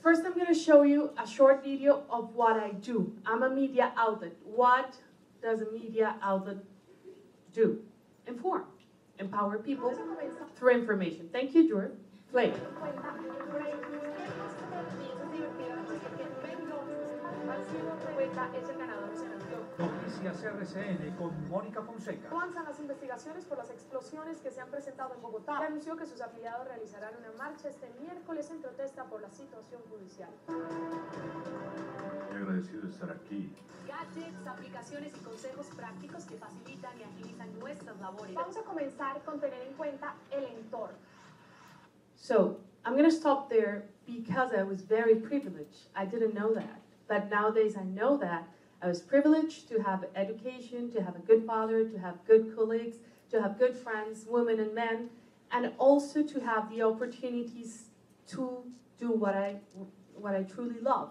first, I'm going to show you a short video of what I do. I'm a media outlet. What does a media outlet do? Inform. Empower people through information. Thank you, George. Play. Noticias RCN con Mónica Fonseca. Avanzan las investigaciones por las explosiones que se han presentado en Bogotá. Anunció que sus afiliados realizarán una marcha este miércoles en protesta por la situación judicial. Estoy agradecido de estar aquí. Gadgets, aplicaciones y consejos prácticos que facilitan y agilizan nuestras labores. Vamos a comenzar con tener en cuenta el entorno. So I'm going to stop there because I was very privileged. I didn't know that. But nowadays I know that. I was privileged to have education, to have a good father, to have good colleagues, to have good friends, women and men, and also to have the opportunities to do what I truly love.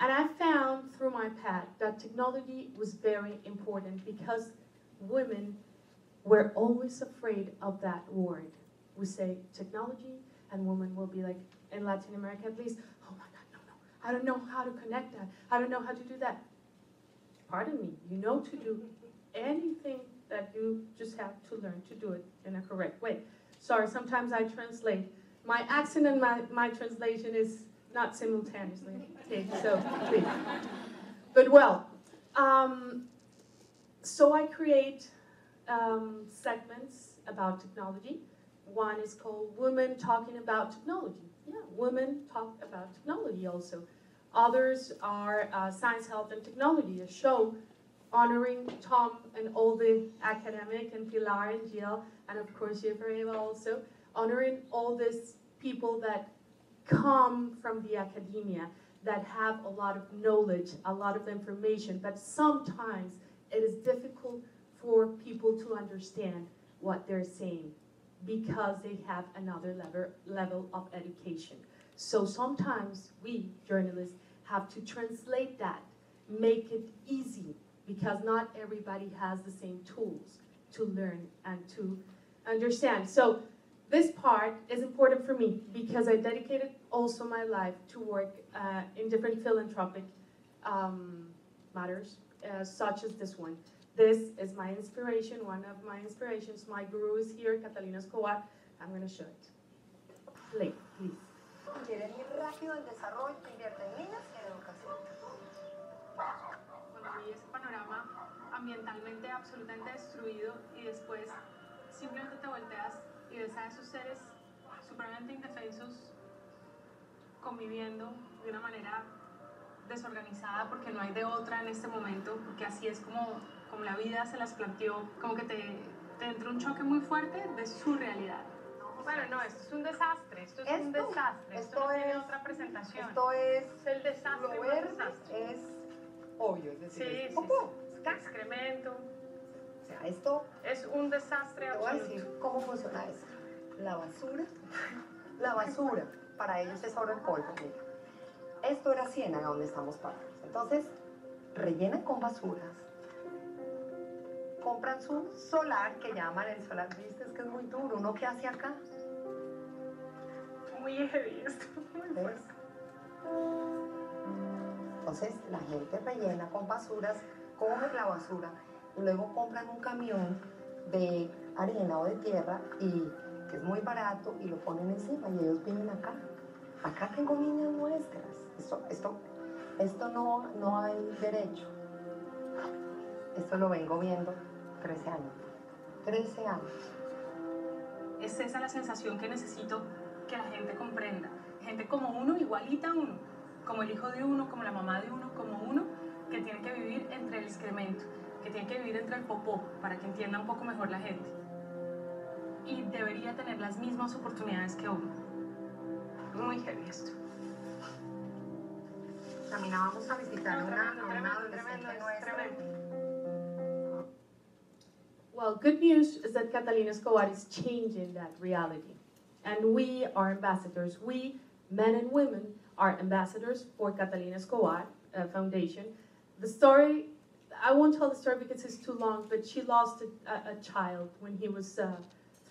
And I found through my path that technology was very important because women, we're always afraid of that word. We say technology, and women will be like, in Latin America at least, oh my God, no, I don't know how to connect that. I don't know how to do that. Pardon me, you know to do anything that you just have to learn to do it in a correct way. Sorry, sometimes I translate. My accent and my translation is not simultaneously. Okay, so please. But well, so I create segments about technology. One is called Women Talking About Technology. Yeah, women talk about technology also. Others are Science, Health, and Technology, a show honoring Tom and all the academic, and Pilar and Jill, and of course Eva also, honoring all these people that come from the academia, that have a lot of knowledge, a lot of information, but sometimes it is difficult for people to understand what they're saying because they have another level of education. So sometimes we, journalists, have to translate that, make it easy, because not everybody has the same tools to learn and to understand. So this part is important for me because I dedicated also my life to work in different philanthropic matters, such as this one. This is my inspiration, one of my inspirations. My guru is here, Catalina Escobar. I'm going to show it. Play, please. Quieren ir rápido en desarrollo, invierte en niñas y en educación. Cuando vi ese panorama ambientalmente absolutamente destruido y después simplemente te volteas y ves a esos seres supremamente indefensos conviviendo de una manera desorganizada porque no hay de otra en este momento, porque así es como la vida se las planteó, como que te entra un choque muy fuerte de su realidad. Bueno, no, esto es un desastre, esto es un desastre, esto no tiene otra presentación. Esto es el desastre, lo verde es obvio, es decir, sí, es popó. Excremento. O sea, esto es un desastre te voy a absoluto. decir cómo funciona esto. La basura, para ellos es oro en polvo, mira. Esto era Ciénaga donde estamos parados. Entonces, rellenan con basuras, compran su solar, que llaman el solar, viste, es que es muy duro, ¿uno qué hace acá? Muy heavy esto, muy fuerte. Entonces, la gente rellena con basuras, coge la basura, y luego compran un camión de arena o de tierra, y que es muy barato, y lo ponen encima, y ellos vienen acá. Acá tengo niñas nuestras. Esto no hay derecho. Esto lo vengo viendo 13 años. 13 años. Es esa la sensación que necesito que la gente comprenda. Gente como uno, igualita a uno. Como el hijo de uno, como la mamá de uno, como uno, que tiene que vivir entre el excremento, que tiene que vivir entre el popó, para que entienda un poco mejor la gente. Y debería tener las mismas oportunidades que uno. Muy heavy esto. Caminábamos a visitar una adolescente nuestra. Well, good news is that Catalina Escobar is changing that reality. And we are ambassadors. We, men and women, are ambassadors for Catalina Escobar Foundation. The story, I won't tell the story because it's too long, but she lost a child when he was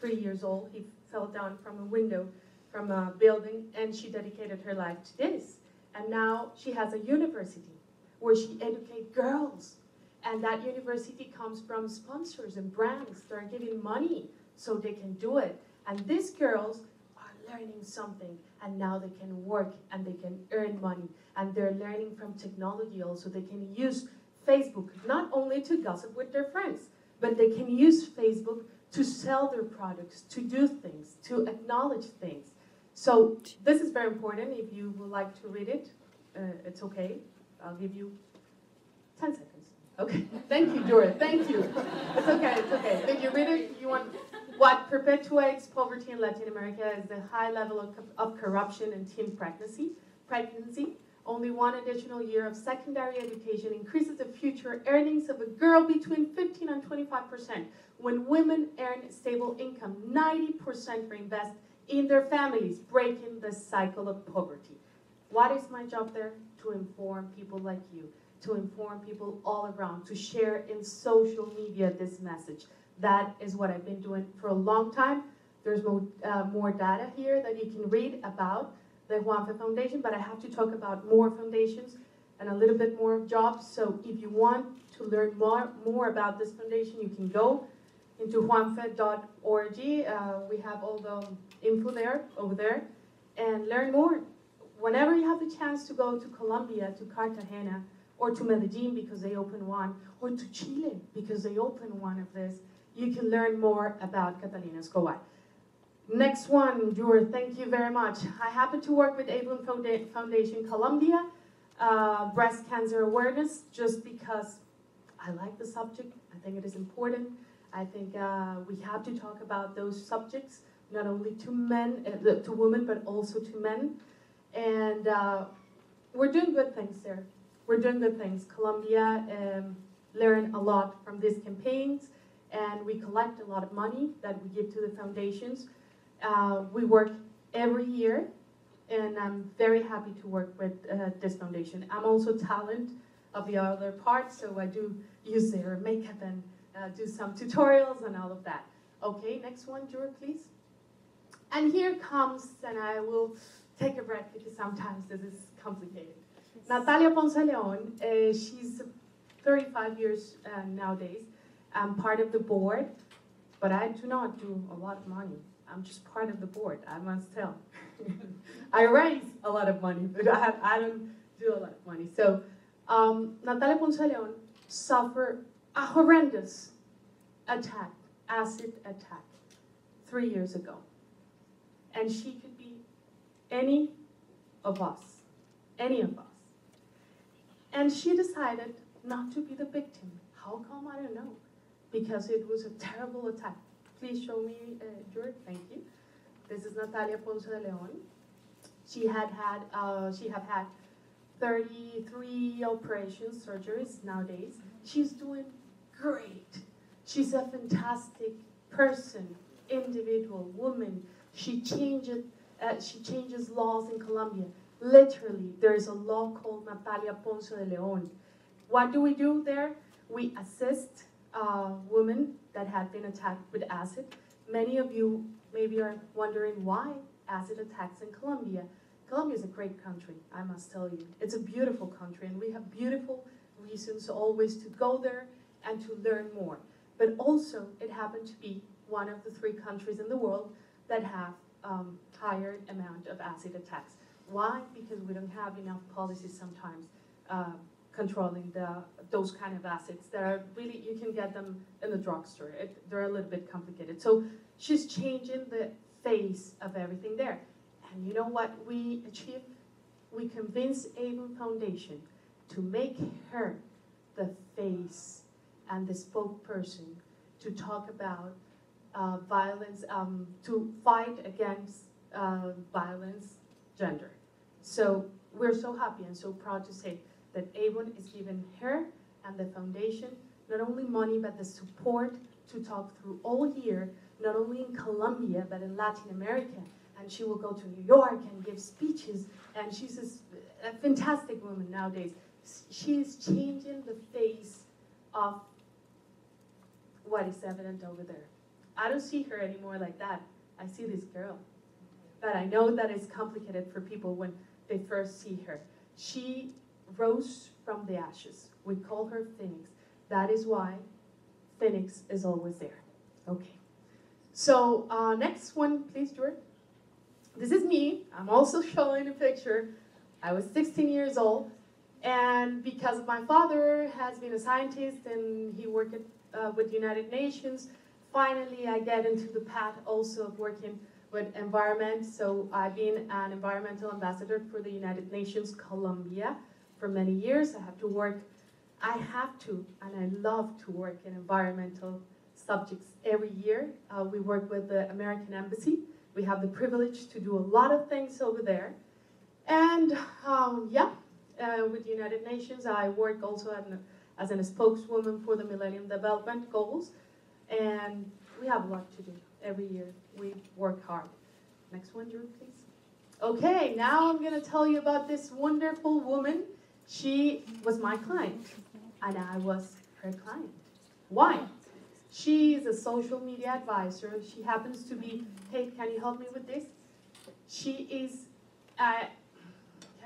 3 years old. He fell down from a window from a building, and she dedicated her life to this. And now she has a university where she educates girls. And that university comes from sponsors and brands that are giving money so they can do it. And these girls are learning something, and now they can work and they can earn money. And they're learning from technology also. They can use Facebook not only to gossip with their friends, but they can use Facebook to sell their products, to do things, to acknowledge things. So this is very important. If you would like to read it, it's okay. I'll give you 10 seconds. Okay, thank you, Dora, thank you. It's okay, it's okay. Did you read it? You want, what perpetuates poverty in Latin America is the high level of corruption and teen pregnancy. Only one additional year of secondary education increases the future earnings of a girl between 15 and 25%. When women earn stable income, 90% reinvest in their families, breaking the cycle of poverty. What is my job there? to inform people like you, to inform people all around, to share in social media this message. That is what I've been doing for a long time. There's more data here that you can read about the Juanfe Foundation, but I have to talk about more foundations and a little bit more jobs. So if you want to learn more about this foundation, you can go into juanfe.org. We have all the info there, over there, and learn more. Whenever you have the chance to go to Colombia, to Cartagena, or to Medellin because they open one, or to Chile because they open one of this, you can learn more about Catalina Escobar. Next one, Jur, thank you very much. I happen to work with Avon Foundation Colombia, breast cancer awareness, just because I like the subject. I think it is important. I think we have to talk about those subjects, not only to men, to women, but also to men. And we're doing good things there. We're doing good things. Colombia learned a lot from these campaigns, and we collect a lot of money that we give to the foundations. We work every year, and I'm very happy to work with this foundation. I'm also talent of the other part, so I do use their makeup and do some tutorials and all of that. Okay, next one, Jura, please. And here comes, and I will take a breath because sometimes this is complicated. Natalia Ponce Leon, she's 35 years nowadays. I'm part of the board, but I do not do a lot of money. I'm just part of the board, I must tell. I raise a lot of money, but I don't do a lot of money. So Natalia Ponce Leon suffered a horrendous attack, acid attack, 3 years ago. And she could be any of us, any of us. And she decided not to be the victim. How come? I don't know. Because it was a terrible attack. Please show me, George, thank you. This is Natalia Ponce de Leon. She have had 33 operations, surgeries nowadays. She's doing great. She's a fantastic person, individual, woman. She changes laws in Colombia. Literally, there is a law called Natalia Ponce de Leon. What do we do there? We assist women that have been attacked with acid. Many of you maybe are wondering why acid attacks in Colombia. Colombia is a great country, I must tell you. It's a beautiful country, and we have beautiful reasons always to go there and to learn more. But also, it happened to be one of the 3 countries in the world that have higher amount of acid attacks. Why? Because we don't have enough policies sometimes controlling those kind of acids that are really, you can get them in the drugstore. They're a little bit complicated. So she's changing the face of everything there. And you know what we achieved? We convinced Avon Foundation to make her the face and the spokesperson to talk about violence, to fight against violence, gender. So we're so happy and so proud to say that Avon is giving her and the foundation not only money, but the support to talk through all year, not only in Colombia, but in Latin America. And she will go to New York and give speeches, and she's a fantastic woman nowadays. She's changing the face of what is evident over there. I don't see her anymore like that. I see this girl. But I know that it's complicated for people when they first see her. She rose from the ashes. We call her Phoenix. That is why Phoenix is always there. Okay. So next one, please, George. This is me. I'm also showing a picture. I was 16 years old, and because my father has been a scientist and he worked with the United Nations, finally I get into the path also of working with environment. So I've been an environmental ambassador for the United Nations Colombia for many years. I have to, and I love to work in environmental subjects every year. We work with the American Embassy. We have the privilege to do a lot of things over there. And with the United Nations, I work also as a spokeswoman for the Millennium Development Goals. And we have a lot to do every year. We work hard. Next one, Drew, please. Okay, now I'm gonna tell you about this wonderful woman. She was my client, and I was her client. Why? She is a social media advisor. She happens to be, hey, can you help me with this? She is, can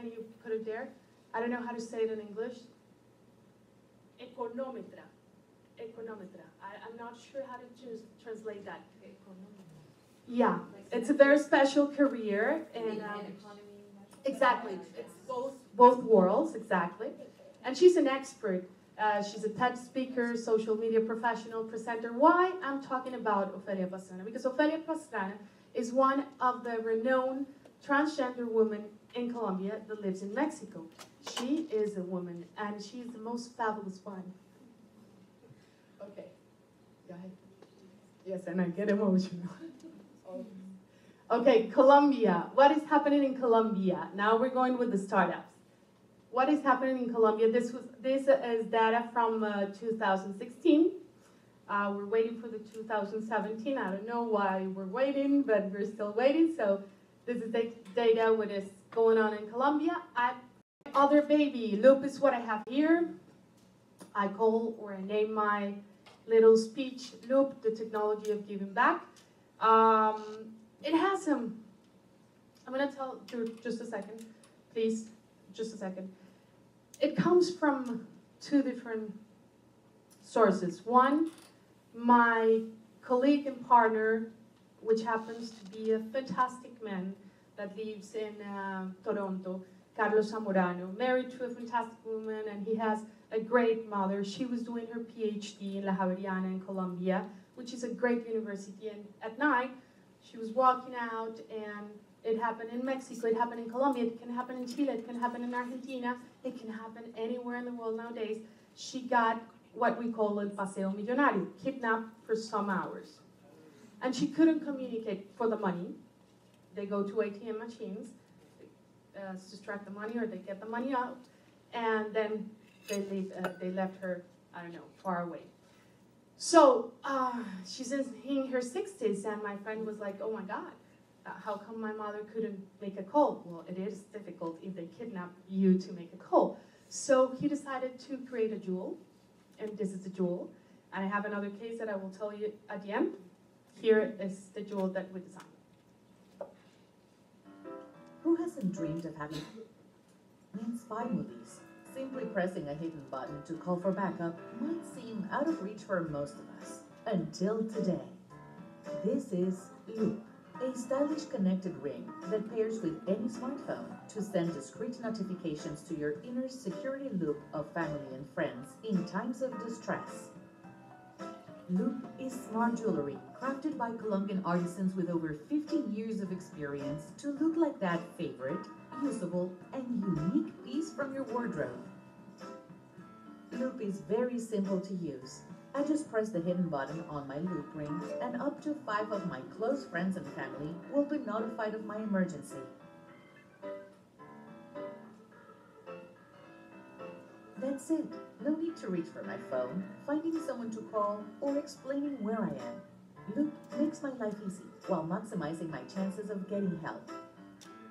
you put it there? I don't know how to say it in English. Econometra. Econometra. I'm not sure how to translate that. Yeah, it's a very special career, and exactly, it's both worlds, exactly. And she's an expert. She's a TED speaker, social media professional, presenter. Why I'm talking about Ofelia Pastrana? Because Ofelia Pastrana is one of the renowned transgender women in Colombia that lives in Mexico. She is a woman, and she's the most fabulous one. Okay, go ahead. Yes, and I get emotional. Okay, Colombia. What is happening in Colombia? Now we're going with the startups. What is happening in Colombia? This is data from 2016. We're waiting for the 2017. I don't know why we're waiting, but we're still waiting. So this is the data what is going on in Colombia. Other baby, Loop is what I have here. I call or I name my little speech Loop, the technology of giving back. It has some, I'm gonna tell you just a second, please, just a second. It comes from two different sources. One, my colleague and partner, which happens to be a fantastic man that lives in Toronto, Carlos Zamorano, married to a fantastic woman, and he has a great mother. She was doing her PhD in La Javeriana in Colombia, which is a great university, and at night, she was walking out, and it happened in Mexico, it happened in Colombia, it can happen in Chile, it can happen in Argentina, it can happen anywhere in the world nowadays. She got what we call el paseo millonario, kidnapped for some hours. And she couldn't communicate for the money. They go to ATM machines, extract the money, or they get the money out, and then they left her, I don't know, far away. So she's in her 60s, and my friend was like, oh my God, how come my mother couldn't make a call? Well, it is difficult if they kidnap you to make a call. So he decided to create a jewel, and this is the jewel. And I have another case that I will tell you at the end. Here is the jewel that we designed. Who hasn't dreamed of having in spy movies? Simply pressing a hidden button to call for backup might seem out of reach for most of us. Until today. This is Loop, a stylish connected ring that pairs with any smartphone to send discreet notifications to your inner security loop of family and friends in times of distress. Loop is smart jewelry crafted by Colombian artisans with over 50 years of experience to look like that favorite, usable, and unique piece from your wardrobe. Loop is very simple to use. I just press the hidden button on my Loop ring, and up to 5 of my close friends and family will be notified of my emergency. That's it. No need to reach for my phone, finding someone to call, or explaining where I am. Loop makes my life easy while maximizing my chances of getting help.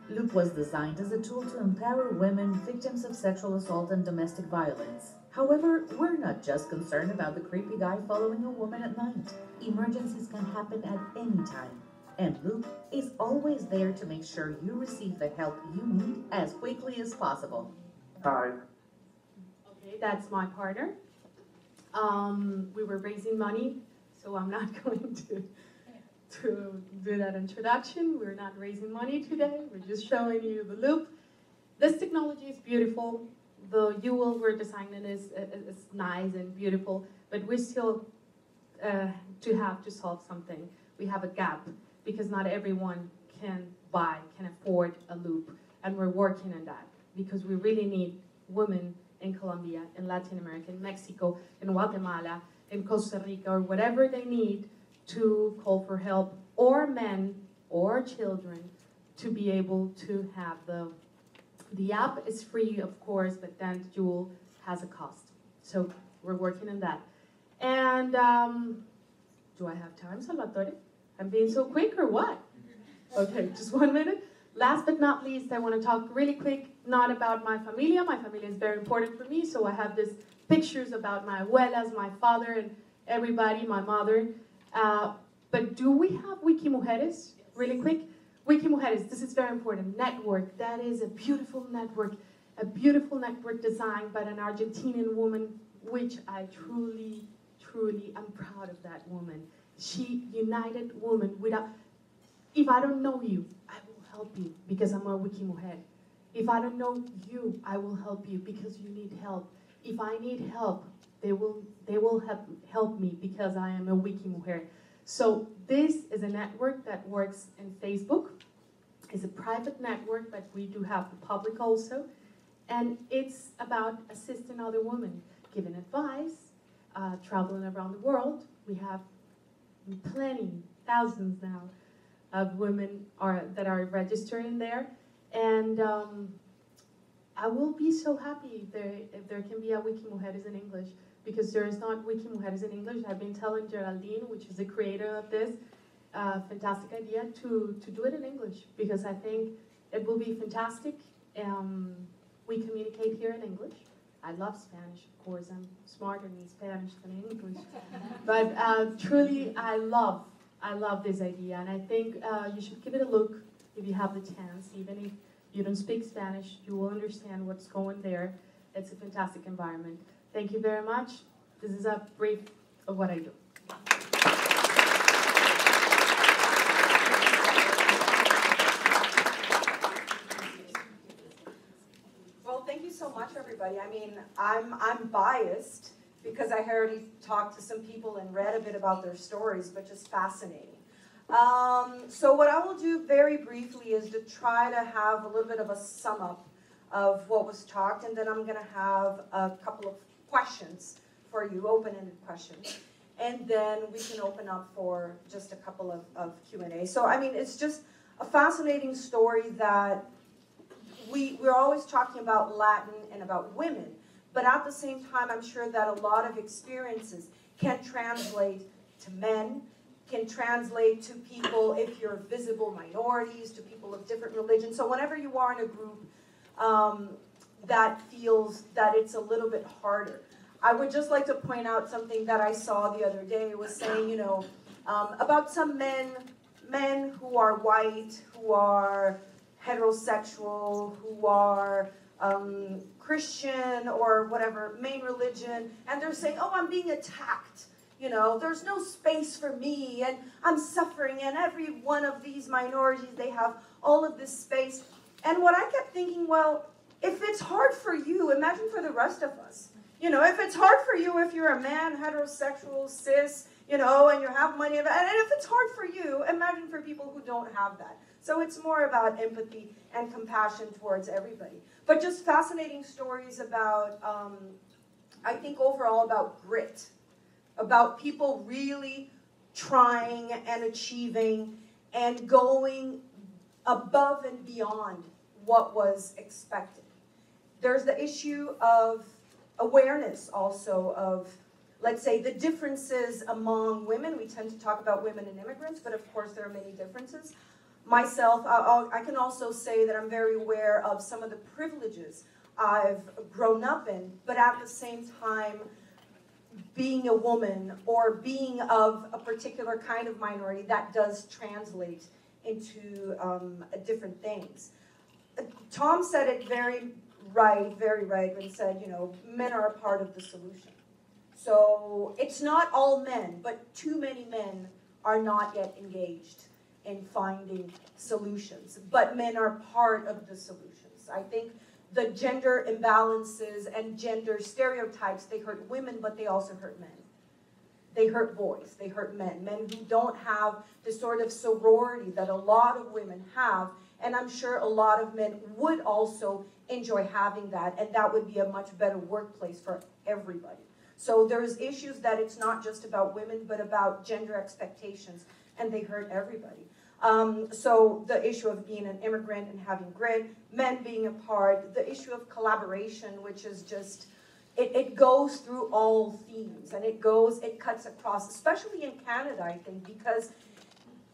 Loop was designed as a tool to empower women victims of sexual assault and domestic violence. However, we're not just concerned about the creepy guy following a woman at night. Emergencies can happen at any time, and Loop is always there to make sure you receive the help you need as quickly as possible. Hi. Okay, that's my partner. We were raising money, so I'm not going to do that introduction. We're not raising money today. We're just showing you the Loop. This technology is beautiful. The jewel we're designing is nice and beautiful, but we still have to solve something. We have a gap because not everyone can afford a Loop, and we're working on that because we really need women in Colombia, in Latin America, in Mexico, in Guatemala, in Costa Rica, or whatever they need to call for help, or men or children to be able to have the app is free, of course, but then the jewel has a cost. So we're working on that. And do I have time, Salvatore? I'm being so quick or what? Okay, just 1 minute. Last but not least, I want to talk really quick, not about my familia. My familia is very important for me, so I have these pictures about my abuelas, my father, and everybody, my mother. But do we have Wiki Mujeres? Really quick. Wiki Mujeres, this is very important. Network, that is a beautiful network designed by an Argentinian woman, which I truly, truly am proud of that woman. She united women without, if I don't know you, I will help you because I'm a Wiki Mujer. If I don't know you, I will help you because you need help. If I need help, they will help me because I am a Wiki Mujer. So this is a network that works in Facebook. It's a private network, but we do have the public also. And it's about assisting other women, giving advice, traveling around the world. We have plenty, thousands now, of women that are registered in there. And I will be so happy if there can be a Wiki Mujeres in English, because there is not Wiki Mujeres in English. I've been telling Geraldine, which is the creator of this, fantastic idea to do it in English, because I think it will be fantastic. We communicate here in English. I love Spanish, of course. I'm smarter in Spanish than English. But truly, I love this idea, and I think you should give it a look if you have the chance. Even if you don't speak Spanish, you will understand what's going there. It's a fantastic environment. Thank you very much. This is a brief of what I do. Well, thank you so much, everybody. I mean, I'm biased because I already talked to some people and read a bit about their stories, but just fascinating. So what I will do very briefly is to try to have a little bit of a sum up of what was talked, and then I'm going to have a couple of questions for you, open-ended questions. And then we can open up for just a couple of Q&A. So, I mean, it's just a fascinating story that we're always talking about Latin and about women, but at the same time, I'm sure that a lot of experiences can translate to men, can translate to people if you're visible minorities, to people of different religions. So whenever you are in a group that feels that it's a little bit harder. I would just like to point out something that I saw the other day. It was saying, you know, about some men who are white, who are heterosexual, who are Christian or whatever, main religion, and they're saying, oh, I'm being attacked. You know, there's no space for me, and I'm suffering, and every one of these minorities, they have all of this space. And what I kept thinking, well, if it's hard for you, imagine for the rest of us. You know, if it's hard for you, if you're a man, heterosexual, cis, you know, and you have money, and if it's hard for you, imagine for people who don't have that. So it's more about empathy and compassion towards everybody. But just fascinating stories about, I think overall about grit, about people really trying and achieving and going above and beyond what was expected. There's the issue of awareness also of, let's say, the differences among women. We tend to talk about women and immigrants, but of course there are many differences. Myself, I can also say that I'm very aware of some of the privileges I've grown up in, but at the same time, being a woman or being of a particular kind of minority, that does translate into different things. Tom said it very right, when he said, you know, men are a part of the solution. So it's not all men, but too many men are not yet engaged in finding solutions. But men are part of the solutions. I think the gender imbalances and gender stereotypes, they hurt women, but they also hurt men. They hurt boys, they hurt men who don't have the sort of sorority that a lot of women have, and I'm sure a lot of men would also enjoy having that, and that would be a much better workplace for everybody. So there's issues that it's not just about women, but about gender expectations, and they hurt everybody. So the issue of being an immigrant and having grit, men being a part, the issue of collaboration, which is just, it goes through all themes, and it cuts across, especially in Canada, I think, because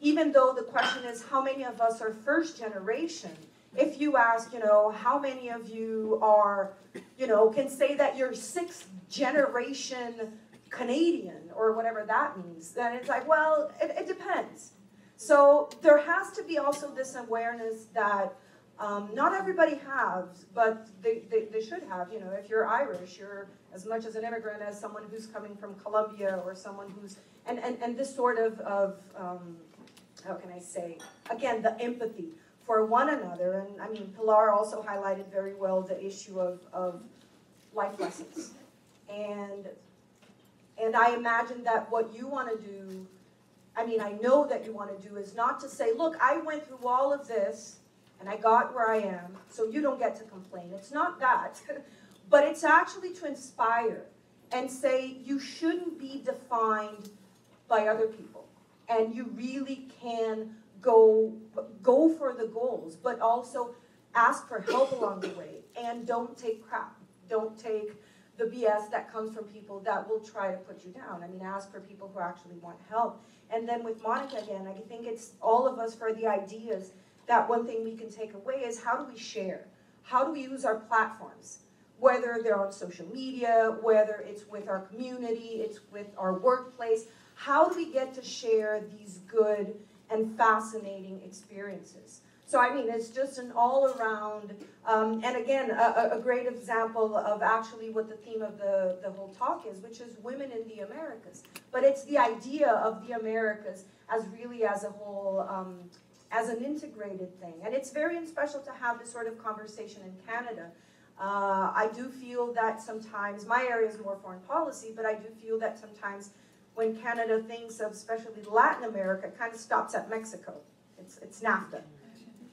even though the question is how many of us are first generation, if you ask, how many of you are, can say that you're sixth generation Canadian or whatever that means, then it's like, well, it depends. So there has to be also this awareness that not everybody has, but they should have. If you're Irish, you're as much as an immigrant as someone who's coming from Colombia or someone who's, and this sort of how can I say, again, the empathy for one another. And I mean, Pilar also highlighted very well the issue of life lessons. And I imagine that what you want to do, I mean, I know that you want to do is not to say, look, I went through all of this and I got where I am, so you don't get to complain. It's not that, but it's actually to inspire and say you shouldn't be defined by other people. And you really can go for the goals, but also ask for help along the way. And don't take crap. Don't take the BS that comes from people that will try to put you down. I mean, ask for people who actually want help. And then with Monica again, I think it's all of us for the ideas that one thing we can take away is how do we share? How do we use our platforms? Whether they're on social media, whether it's with our community, it's with our workplace. How do we get to share these good and fascinating experiences? So I mean, it's just an all-around, and again, a great example of actually what the theme of the whole talk is, which is women in the Americas. But it's the idea of the Americas as really as a whole, as an integrated thing. And it's very special to have this sort of conversation in Canada. I do feel that sometimes, my area is more foreign policy, but I do feel that sometimes when Canada thinks of especially Latin America, it kind of stops at Mexico. It's NAFTA.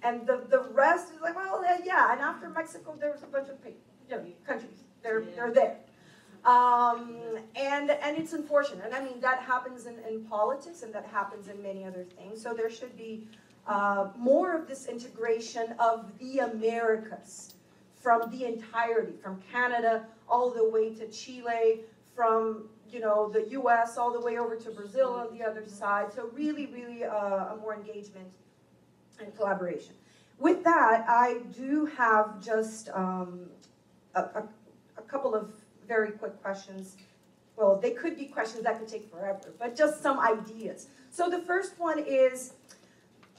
And the rest is like, well, yeah, and after Mexico, there's a bunch of countries. They're there. And it's unfortunate. And I mean, that happens in politics, and that happens in many other things. So there should be more of this integration of the Americas from the entirety, from Canada all the way to Chile, from the US all the way over to Brazil on the other side. So really, really a more engagement and collaboration. With that, I do have just a couple of very quick questions. Well, they could be questions that could take forever, but just some ideas. So the first one is,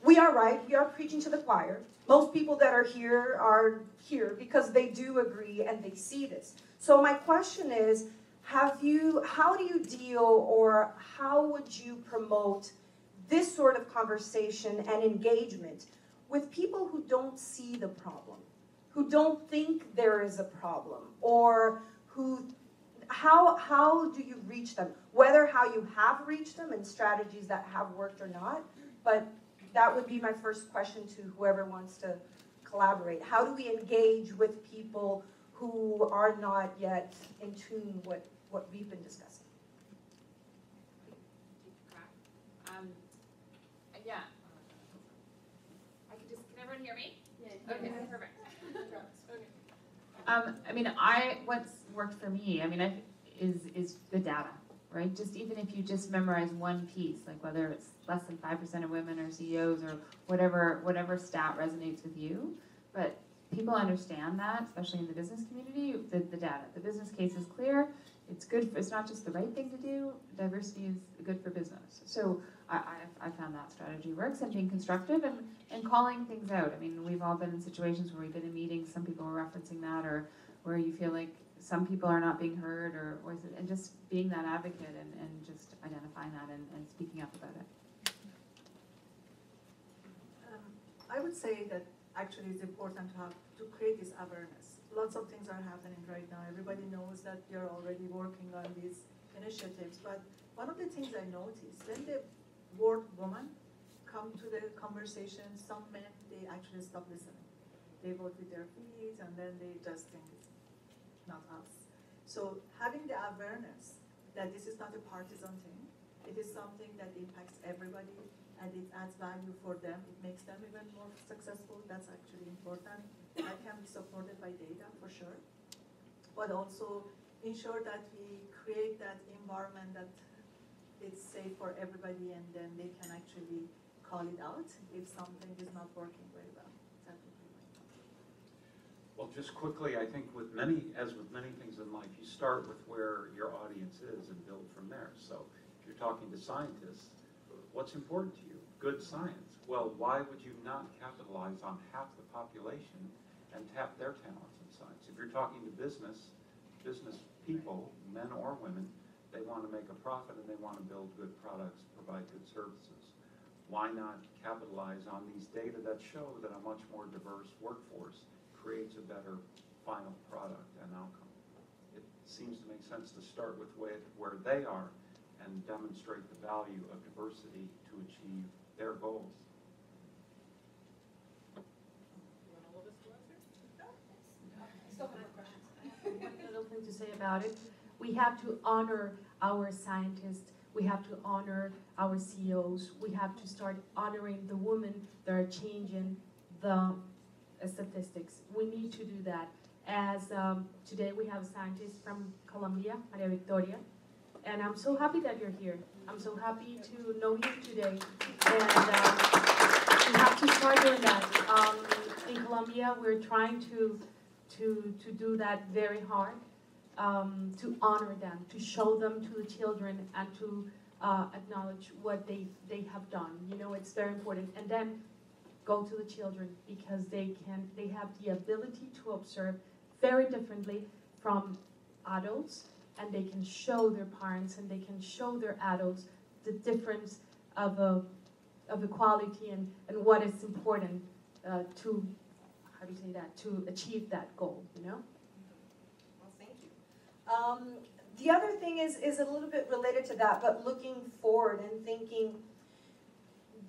we are right, we are preaching to the choir. Most people that are here because they do agree and they see this. So my question is, how do you deal, or how would you promote this sort of conversation and engagement with people who don't see the problem, who don't think there is a problem, or how do you reach them? Whether how you have reached them and strategies that have worked or not, but that would be my first question to whoever wants to collaborate. How do we engage with people who are not yet in tune with what we've been discussing? Yeah. Can everyone hear me? Yeah. Okay, perfect. I mean, what's worked for me, I mean, is the data, right? Just even if you just memorize one piece, like whether it's less than 5% of women are CEOs or whatever stat resonates with you, but people understand that, especially in the business community, the data. The business case is clear. It's good. It's not just the right thing to do. Diversity is good for business. So I found that strategy works, and being constructive and calling things out. I mean, we've all been in situations where we've been in meetings, some people were referencing that, or where you feel like some people are not being heard, and just being that advocate and just identifying that and speaking up about it. I would say that actually it's important to create this awareness. Lots of things are happening right now. Everybody knows that you're already working on these initiatives, but one of the things I noticed, when the word woman come to the conversation, some men, they actually stop listening. They vote with their feet, and then they just think it's not us. So having the awareness that this is not a partisan thing, it is something that impacts everybody, and it adds value for them, it makes them even more successful, that's actually important. That can be supported by data for sure, but also ensure that we create that environment that it's safe for everybody, and then they can actually call it out if something is not working very well. That would be my thought. Well, just quickly, I think as with many things in life, you start with where your audience is and build from there. So if you're talking to scientists, what's important to you? Good science. Well, why would you not capitalize on half the population and tap their talents in science? If you're talking to business people, men or women, they want to make a profit and they want to build good products, provide good services. Why not capitalize on these data that show that a much more diverse workforce creates a better final product and outcome? It seems to make sense to start with where they are and demonstrate the value of diversity to achieve their goals. One little thing to say about it, we have to honor our scientists, we have to honor our CEOs, we have to start honoring the women that are changing the statistics. We need to do that. As today we have a scientist from Colombia, Maria Victoria, and I'm so happy that you're here. I'm so happy to know you today, and we have to start doing that. In Colombia, we're trying to do that very hard, to honor them, to show them to the children, and to acknowledge what they have done. You know, it's very important. And then go to the children, because they have the ability to observe very differently from adults, and they can show their parents and they can show their adults the difference of equality and what is important to, how do you say that, to achieve that goal, you know? Well, thank you. The other thing is a little bit related to that, but looking forward and thinking,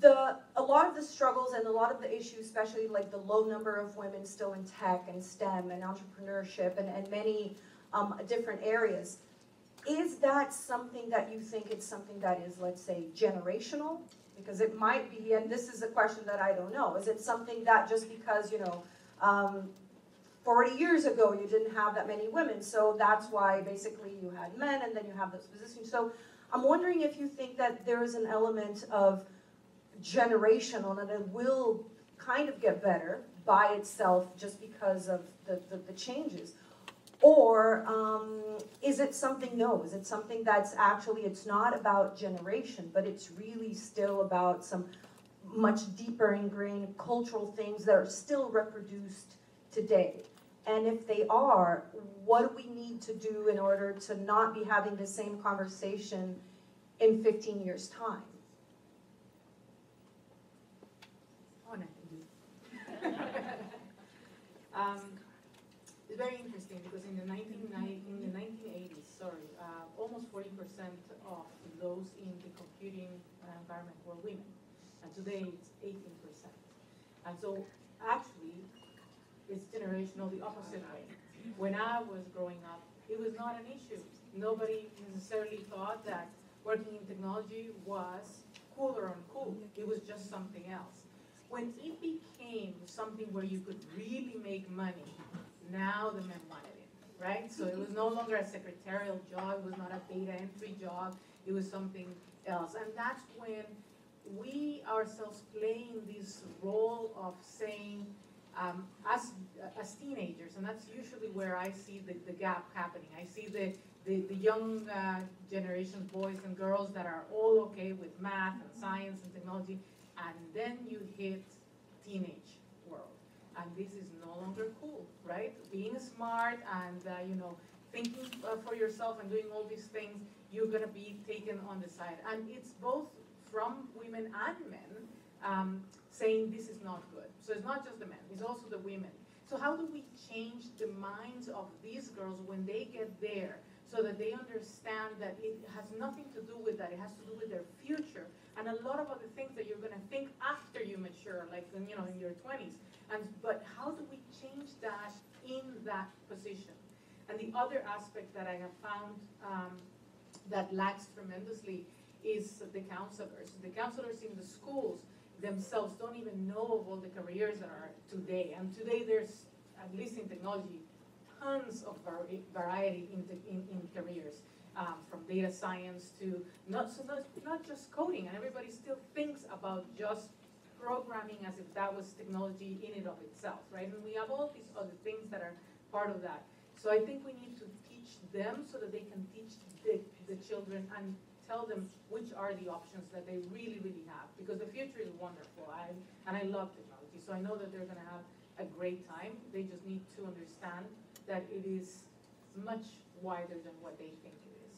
a lot of the struggles and a lot of the issues, especially like the low number of women still in tech and STEM and entrepreneurship and many different areas, is that something that you think it's something that is, let's say, generational? Because it might be, and this is a question that I don't know, is it something that just because, 40 years ago you didn't have that many women, so that's why basically you had men and then you have those positions. So I'm wondering if you think that there is an element of generational and it will kind of get better by itself just because of the changes. Or is it something, no, is it something that's actually, it's not about generation, but it's really still about some much deeper ingrained cultural things that are still reproduced today? And if they are, what do we need to do in order to not be having the same conversation in 15 years' time? It's very interesting because in the 1980s, almost 40% of those in the computing environment were women, and today it's 18%. And so actually, it's generational the opposite way. When I was growing up, it was not an issue. Nobody necessarily thought that working in technology was cool or uncool. It was just something else. When it became something where you could really make money, now the men wanted it, right? So it was no longer a secretarial job, it was not a data entry job, it was something else. And that's when we ourselves playing this role of saying, as teenagers, and that's usually where I see the gap happening. I see the young generation, boys and girls that are all okay with math and science and technology, and then you hit teenage world, and this is no longer cool, right? Being smart and thinking for yourself and doing all these things, you're gonna be taken on the side, and it's both from women and men saying this is not good. So it's not just the men, it's also the women. So how do we change the minds of these girls when they get there, so that they understand that it has nothing to do with that, it has to do with their future, and a lot of other things that you're going to think after you mature, like in your 20s. But how do we change that in that position? And the other aspect that I have found that lacks tremendously is the counselors. The counselors in the schools themselves don't even know of all the careers that are today. And today there's, at least in technology, tons of variety in careers, from data science to not just coding, and everybody still thinks about just programming as if that was technology in and of itself, right? And we have all these other things that are part of that. So I think we need to teach them so that they can teach the children and tell them which are the options that they really, really have. Because the future is wonderful, and I love technology. So I know that they're gonna have a great time. They just need to understand that it is much wider than what they think it is.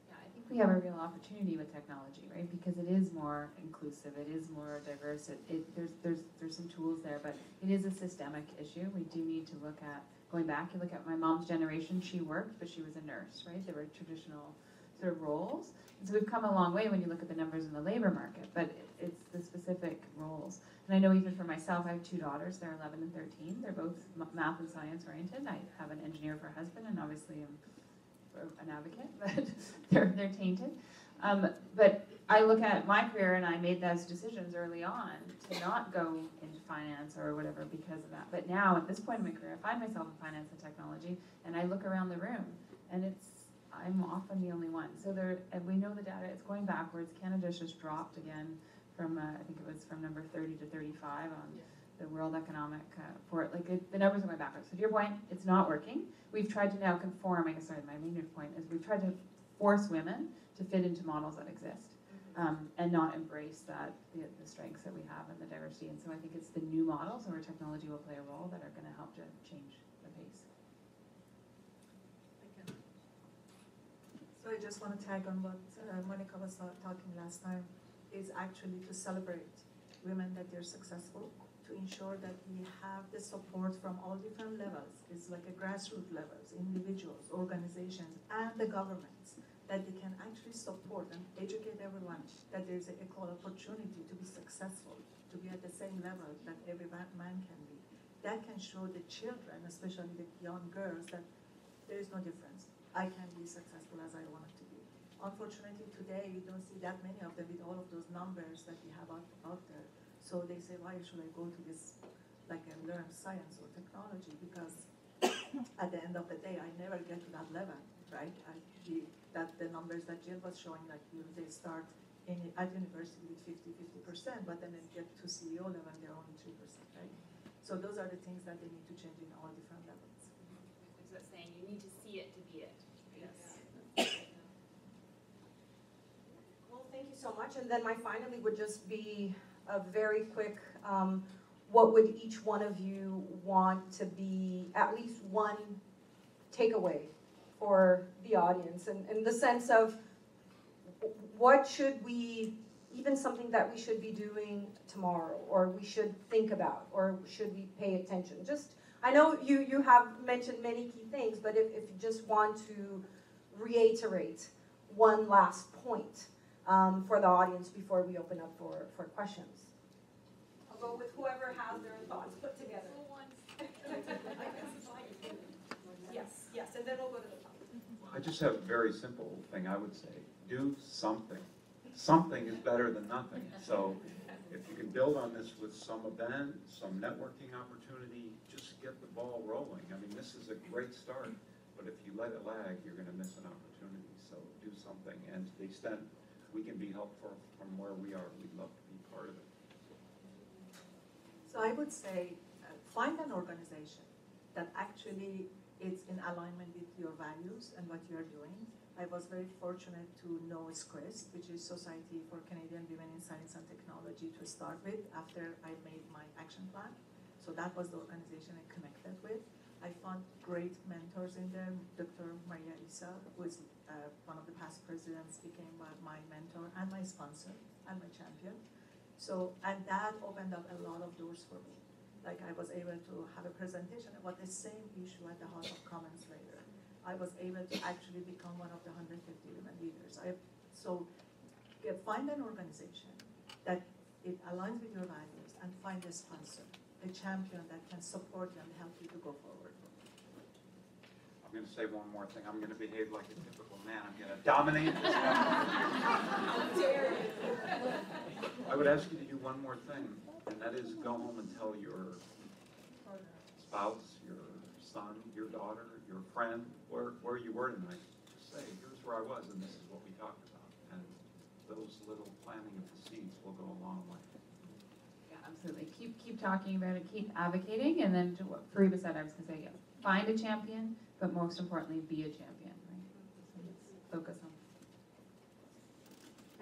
Yeah, I think we have a real opportunity with technology, right? Because it is more inclusive, it is more diverse. There's some tools there, but it is a systemic issue. We do need to look at, going back, you look at my mom's generation, she worked, but she was a nurse, right? There were traditional sort of roles. And so we've come a long way when you look at the numbers in the labor market, but it's the specific roles. And I know even for myself, I have two daughters, they're 11 and 13. They're both math and science oriented. I have an engineer for a husband, and obviously I'm an advocate, but they're tainted. But I look at my career, and I made those decisions early on to not go into finance or whatever because of that. But now, at this point in my career, I find myself in finance and technology, and I look around the room, and I'm often the only one. So and we know the data, it's going backwards. Canada's just dropped again from, I think it was from number 30 to 35 on the World Economic the numbers are going backwards. So to your point, it's not working. We've tried to now conform, I guess, sorry, my main point is we've tried to force women to fit into models that exist and not embrace the strengths that we have and the diversity. And so I think it's the new models where technology will play a role that are going to help to change the pace. So I just want to tag on what Monica was talking last time, is actually to celebrate women that they're successful, to ensure that we have the support from all different levels. It's like a grassroots levels, individuals, organizations, and the governments, that they can actually support and educate everyone that there's an equal opportunity to be successful, to be at the same level that every man can be. That can show the children, especially the young girls, that there is no difference. I can be successful as I want to be. Unfortunately, today, we don't see that many of them with all of those numbers that we have out there. So they say, why should I go to this, like learn science or technology? Because at the end of the day, I never get to that level, right? The numbers that Jill was showing, like they start at university with 50%, but then they get to CEO level, they're only 3%, right? So those are the things that they need to change in all different levels. There's that saying, you need to see it to be it. Yes. Well, thank you so much. And then my finally would just be a very quick, what would each one of you want to be at least one takeaway for the audience, and in the sense of what should we, even something that we should be doing tomorrow, or we should think about, or should we pay attention? Just, I know you have mentioned many key things, but if you just want to reiterate one last point for the audience before we open up for questions. I'll go with whoever has their thoughts put together. Yes, and then we'll go to the top. I just have a very simple thing I would say. Do something. Something is better than nothing. So if you can build on this with some event, some networking opportunity, just get the ball rolling. I mean, this is a great start, but if you let it lag, you're going to miss an opportunity. So do something, and to the extent we can be helpful from where we are, we'd love to be part of it. So I would say, find an organization that actually is in alignment with your values and what you're doing. I was very fortunate to know SCRIST, which is Society for Canadian Women in Science and Technology, to start with after I made my action plan. So that was the organization I connected with. I found great mentors in there. Dr. Maria Isa, who is one of the past presidents, became my mentor and my sponsor and my champion. So, and that opened up a lot of doors for me. Like I was able to have a presentation about the same issue at the House of Commons later. I was able to actually become one of the 150 women leaders. Find an organization that it aligns with your values, and find a sponsor, a champion that can support you and help you to go forward. I'm going to say one more thing. I'm going to behave like a typical man. I'm going to dominate this I would ask you to do one more thing, and that is go home and tell your spouse, your son, your daughter, your friend, where you were tonight. say, here's where I was and this is what we talked about. And those little planting of the seeds will go a long way. Yeah, absolutely. Keep talking about it, keep advocating, and then to what Fariba said, I was gonna say, yeah, find a champion, but most importantly, be a champion, right? So let's focus on.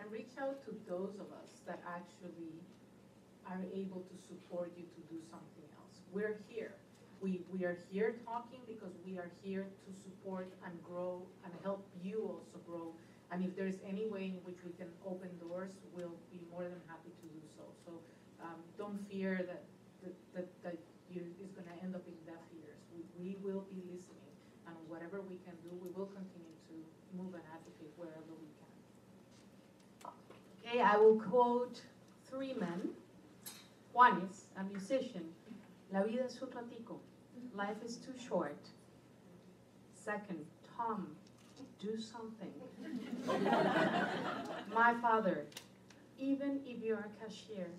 And reach out to those of us that actually are able to support you to do something else. We're here. We are here talking because we are here to support and grow and help you also grow. And if there's any way in which we can open doors, we'll be more than happy to do so. So don't fear that it's going to end up in deaf ears. We will be listening, and whatever we can do, we will continue to move and advocate wherever we can. Okay, I will quote 3 men. One is a musician. La vida es un ratico. Life is too short. Second, Tom, do something. My father, even if you're a cashier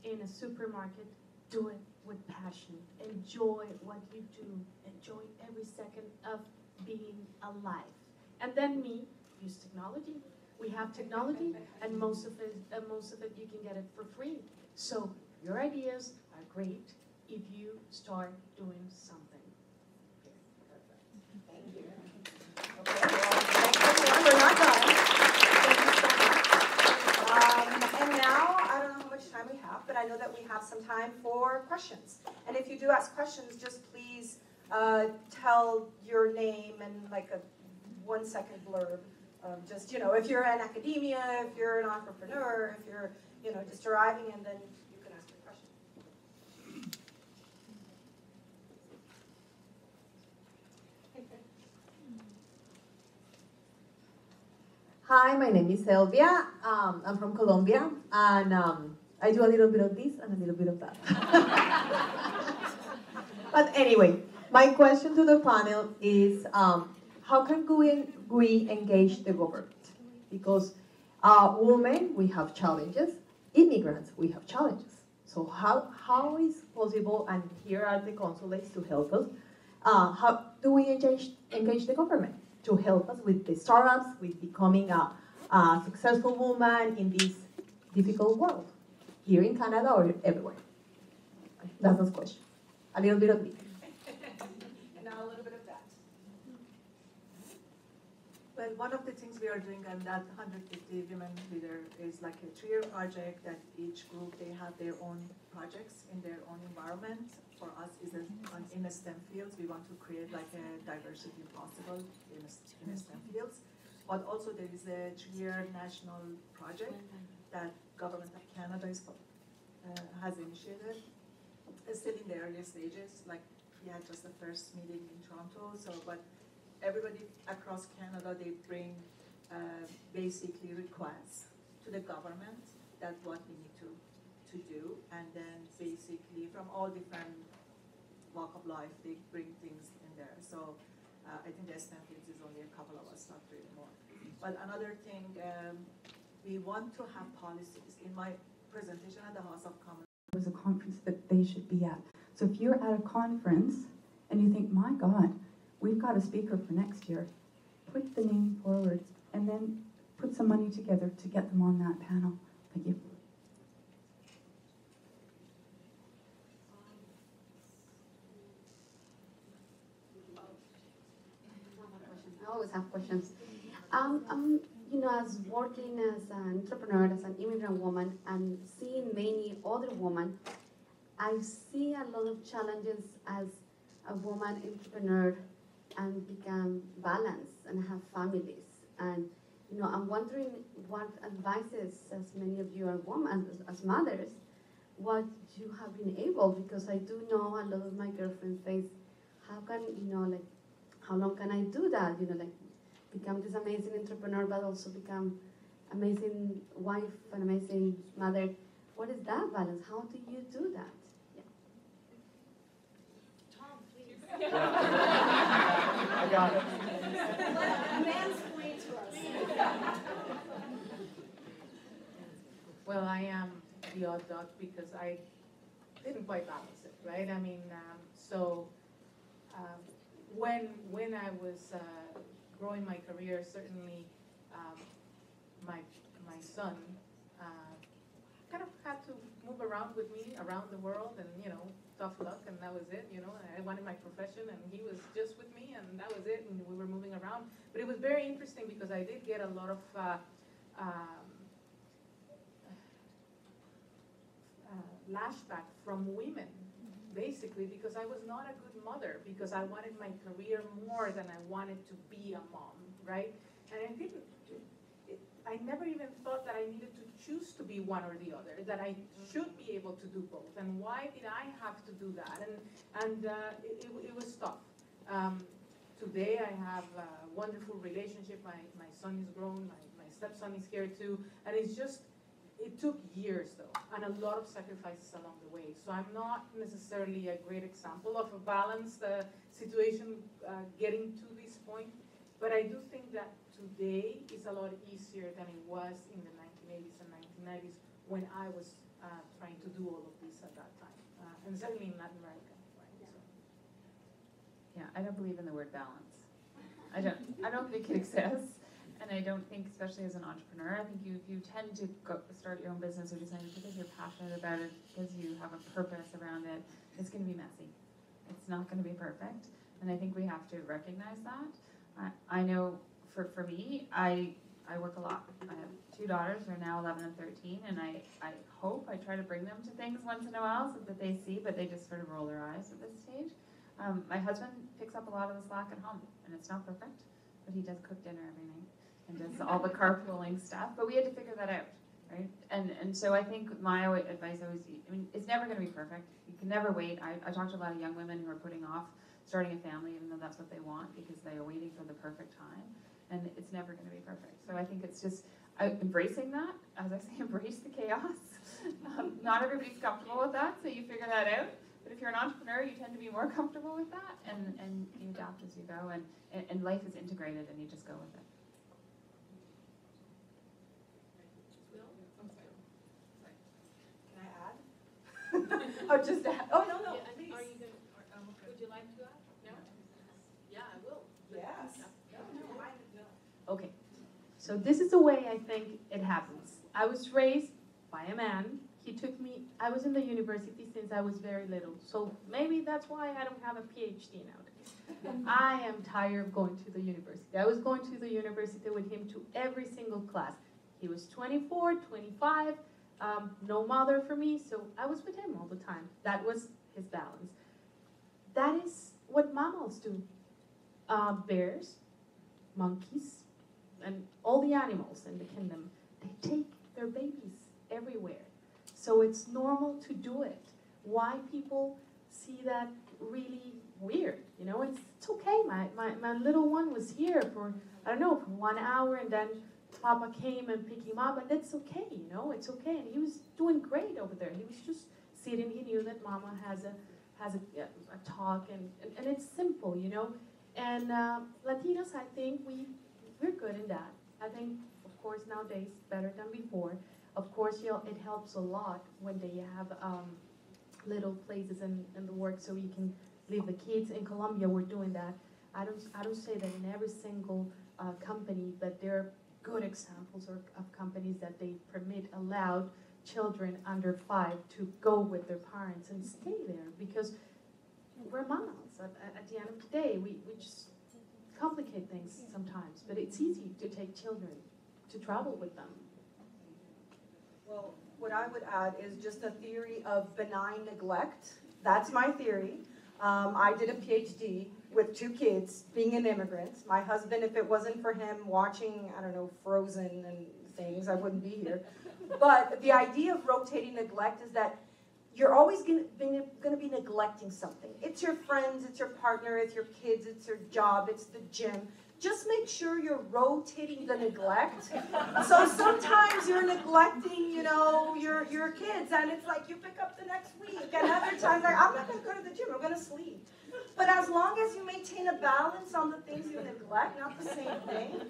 in a supermarket, do it with passion. Enjoy what you do. Enjoy every second of being alive. And then me, use technology. We have technology, and most of it you can get it for free. So your ideas are great if you start doing something. Thank you. Okay, well, thank you. We're not done. Thank you so much. And now, I don't know how much time we have, but I know that we have some time for questions. And if you do ask questions, just please tell your name and like a 1-second blurb. Just, if you're in academia, if you're an entrepreneur, if you're, just arriving, and then you can ask your question. Hi, my name is Sylvia. I'm from Colombia, and I do a little bit of this and a little bit of that. But anyway, my question to the panel is, how can we engage the government? Because women, we have challenges. Immigrants, we have challenges. So how is possible, and here are the consulates to help us, how do we engage the government to help us with the startups, with becoming a successful woman in this difficult world, here in Canada or everywhere? That's the question. A little bit of me. And now a little bit of that. Well, one of the things we are doing on that 150 women leader is like a 3-year project that each group, they have their own projects in their own environment. For us, is in the STEM fields. We want to create like a diversity possible in STEM fields. But also there is a 3-year national project that Government of Canada has initiated. It's still in the early stages. Like we had just the first meeting in Toronto. But everybody across Canada, they bring basically requests to the government that what we need to do, and then basically from all different walk of life, they bring things in there. So I think the STEM fields is only a couple of us, not really more. But another thing, we want to have policies. In my presentation at the House of Commons, there was a conference that they should be at. So if you're at a conference and you think, my God, we've got a speaker for next year, put the name forward and then put some money together to get them on that panel. Thank you. I always have questions. As working as an entrepreneur, as an immigrant woman, and seeing many other women, I see a lot of challenges as a woman entrepreneur and become balanced and have families. And I'm wondering what advices, as many of you are women, as mothers, what you have been able, because I do know a lot of my girlfriends face, how can, how long can I do that? Become this amazing entrepreneur, but also become amazing wife, an amazing mother. What is that balance? How do you do that? Yeah. Tom, please. I got it. Mansplain to us. Well, I am the odd duck because I didn't quite balance it, right? I mean, when I was growing my career, certainly my son kind of had to move around with me around the world, and tough luck, and that was it. I wanted my profession, and he was just with me, and that was it, and we were moving around. But it was very interesting because I did get a lot of lashback from women, basically, because I was not a good mother, because I wanted my career more than I wanted to be a mom, right? And I never even thought that I needed to choose to be one or the other, that I should be able to do both. And why did I have to do that? And it was tough. Today I have a wonderful relationship. My son is grown, my stepson is here too. And it took years though, and a lot of sacrifices along the way. So I'm not necessarily a great example of a balanced situation getting to this point. But I do think that today is a lot easier than it was in the 1980s and 1990s when I was trying to do all of this at that time, and certainly in Latin America. Right? So. Yeah, I don't believe in the word balance. I don't think it exists, and I don't think, especially as an entrepreneur, I think you tend to start your own business or do something because you're passionate about it, because you have a purpose around it. It's going to be messy. It's not going to be perfect, and I think we have to recognize that. I know for me, I work a lot. I have 2 daughters, they're now 11 and 13, and I hope I try to bring them to things once in a while so that they see, but they just sort of roll their eyes at this stage. My husband picks up a lot of the slack at home, and it's not perfect, but he does cook dinner every night and does all the carpooling stuff, but we had to figure that out, right? And so I think my advice always, it's never going to be perfect. You can never wait. I talk to a lot of young women who are putting off starting a family, even though that's what they want, because they are waiting for the perfect time, and it's never going to be perfect. So I think it's just embracing that, as I say, embrace the chaos. Not everybody's comfortable with that, so you figure that out. But if you're an entrepreneur, you tend to be more comfortable with that, and you adapt as you go, and life is integrated, and you just go with it. Can I add? Oh, just add. Oh, no, Yeah, please. are you gonna, would you like to add? No? Yeah, I will. Yes. Okay, so this is the way I think it happens. I was raised by a man. He took me, I was in the university since I was very little, so maybe that's why I don't have a PhD nowadays. I am tired of going to the university. I was going to the university with him to every single class. He was 24, 25, no mother for me, so I was with him all the time. That was his balance. That is what mammals do. Bears, monkeys, and all the animals in the kingdom, they take their babies everywhere. So it's normal to do it. Why people see that really weird? It's okay. My little one was here for, I don't know, for 1 hour, and then Papa came and picked him up, and that's okay, it's okay. And he was doing great over there. He was just sitting. He knew that Mama has a talk, and it's simple, And Latinos, I think we're good in that. I think, of course, nowadays better than before. Of course, it helps a lot when they have little places in the work, so you can leave the kids. In Colombia, we're doing that. I don't say that in every single company, but there are good examples of companies that they allowed children under 5 to go with their parents and stay there, because we're mamas. At the end of the day, we just complicate things sometimes, but it's easy to take children to travel with them. Well, what I would add is just a theory of benign neglect. That's my theory. I did a PhD with 2 kids, being an immigrant. My husband, if it wasn't for him watching, I don't know, Frozen and things, I wouldn't be here. But the idea of rotating neglect is that you're always going to be neglecting something. It's your friends, it's your partner, it's your kids, it's your job, it's the gym. Just make sure you're rotating the neglect. So sometimes you're neglecting, your kids, and it's like you pick up the next week, and other times like, I'm not going to go to the gym, I'm going to sleep. But as long as you maintain a balance on the things you neglect, not the same thing,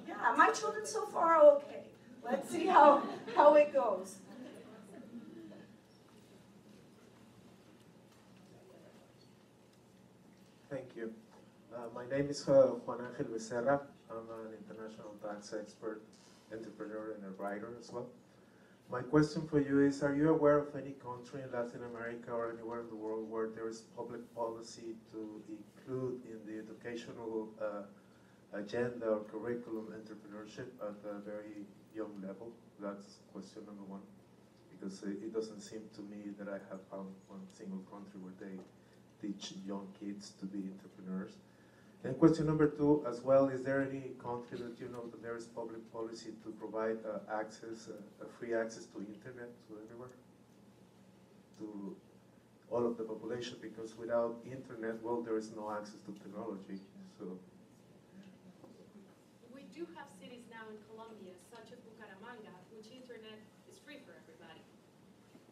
yeah, my children so far are okay. Let's see how it goes. Thank you. My name is Juan Angel Becerra. I'm an international tax expert, entrepreneur, and a writer as well. My question for you is, are you aware of any country in Latin America or anywhere in the world where there is public policy to include in the educational agenda or curriculum entrepreneurship at a very young level? That's question number one. Because it doesn't seem to me that I have found one single country where they teach young kids to be entrepreneurs. And question number two as well, is there any country that you know that there is public policy to provide access, free access to internet to everywhere? To all of the population, because without internet, well, there is no access to technology. So We do have cities now in Colombia, such as Bucaramanga, which internet is free for everybody.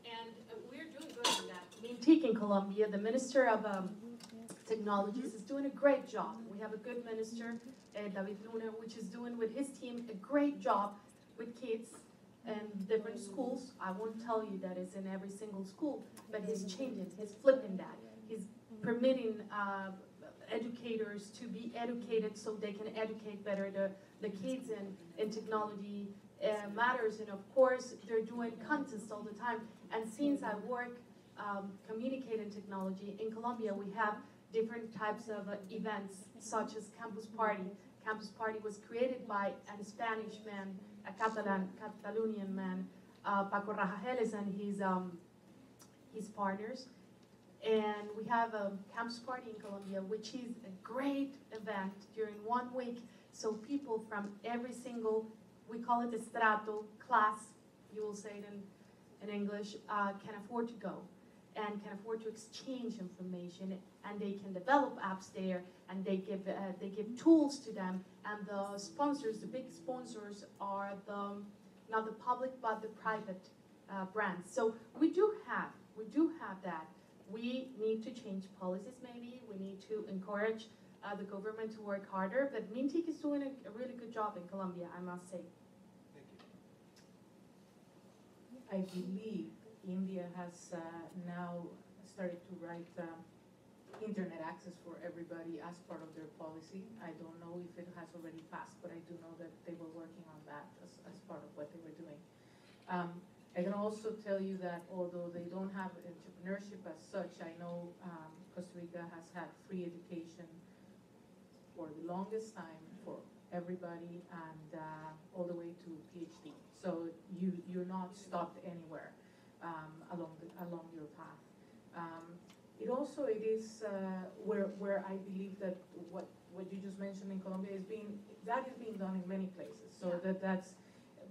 And we're doing good in that. Mintic in Colombia, the Minister of Technologies is doing a great job. We have a good minister, David Luna, which is doing with his team a great job with kids and different schools. I won't tell you that it's in every single school, but he's changing, he's flipping that. He's permitting educators to be educated so they can educate better the kids in technology matters. And of course, they're doing contests all the time. And since I work communicating technology, in Colombia we have different types of events, such as Campus Party. Campus Party was created by a Spanish man, a Catalonian man, Paco Rajajeles and his partners. And we have a Campus Party in Colombia, which is a great event during 1 week. So people from every single, we call it estrato, class, you will say it in English, can afford to go and can afford to exchange information, and they can develop apps there, and they give tools to them. And the sponsors, the big sponsors, are not the public but the private brands. So we do have that. We need to change policies. Maybe we need to encourage the government to work harder. But Mintic is doing a really good job in Colombia, I must say. I believe India has now started to write internet access for everybody as part of their policy. I don't know if it has already passed, but I do know that they were working on that as part of what they were doing. I can also tell you that although they don't have entrepreneurship as such, I know Costa Rica has had free education for the longest time for everybody, and all the way to PhD. So you're not stopped anywhere along your path. It is where I believe that what you just mentioned in Colombia is being done in many places. So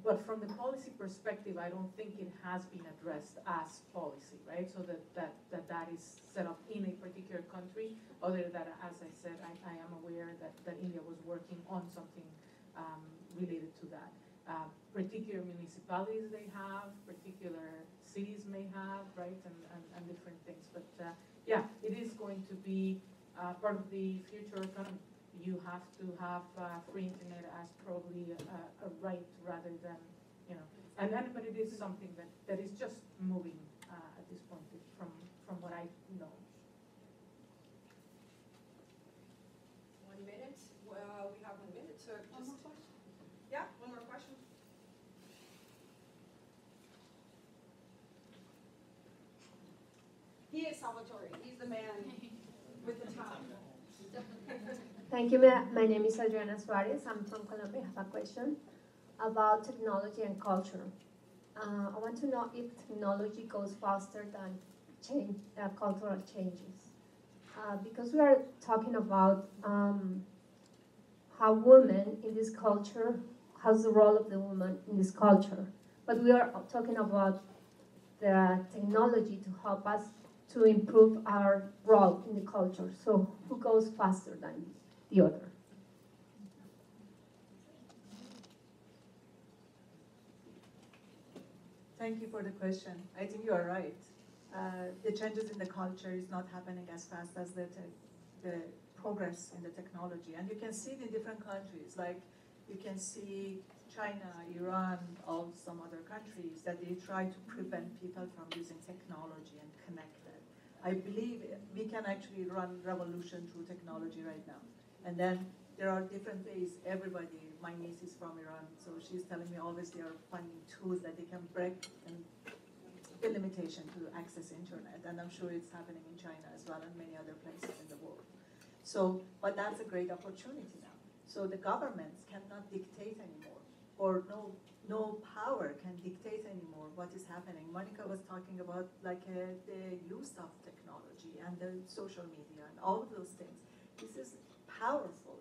but from the policy perspective, I don't think it has been addressed as policy, right? So that is set up in a particular country. Other than, as I said, I am aware that India was working on something related to that. Particular municipalities they have, particular cities may have, right, and different things. But yeah, it is going to be part of the future economy. You have to have free internet as probably a right rather than, but it is something that is just moving at this point from what I know. 1 minute. Well, we have 1 minute to just. Yeah, one more question. He is Salvatore. He's the man with the top. Thank you. My name is Adriana Suarez. I'm from Colombia. I have a question about technology and culture. I want to know if technology goes faster than cultural changes. Because we are talking about how women in this culture, how's the role of the woman in this culture. But we are talking about the technology to help us to improve our role in the culture. So who goes faster than the other? Thank you for the question. I think you are right. The changes in the culture is not happening as fast as the progress in the technology. And you can see it in different countries. Like you can see China, Iran, all some other countries that they try to prevent people from using technology and connect it. I believe we can actually run revolution through technology right now. And then there are different ways. Everybody, my niece is from Iran, so she's telling me always they are finding tools that they can break and the limitation to access internet. And I'm sure it's happening in China as well and many other places in the world. So, but that's a great opportunity now. So the governments cannot dictate anymore, or no power can dictate anymore what is happening. Monica was talking about like the use of technology and the social media and all of those things. This is powerful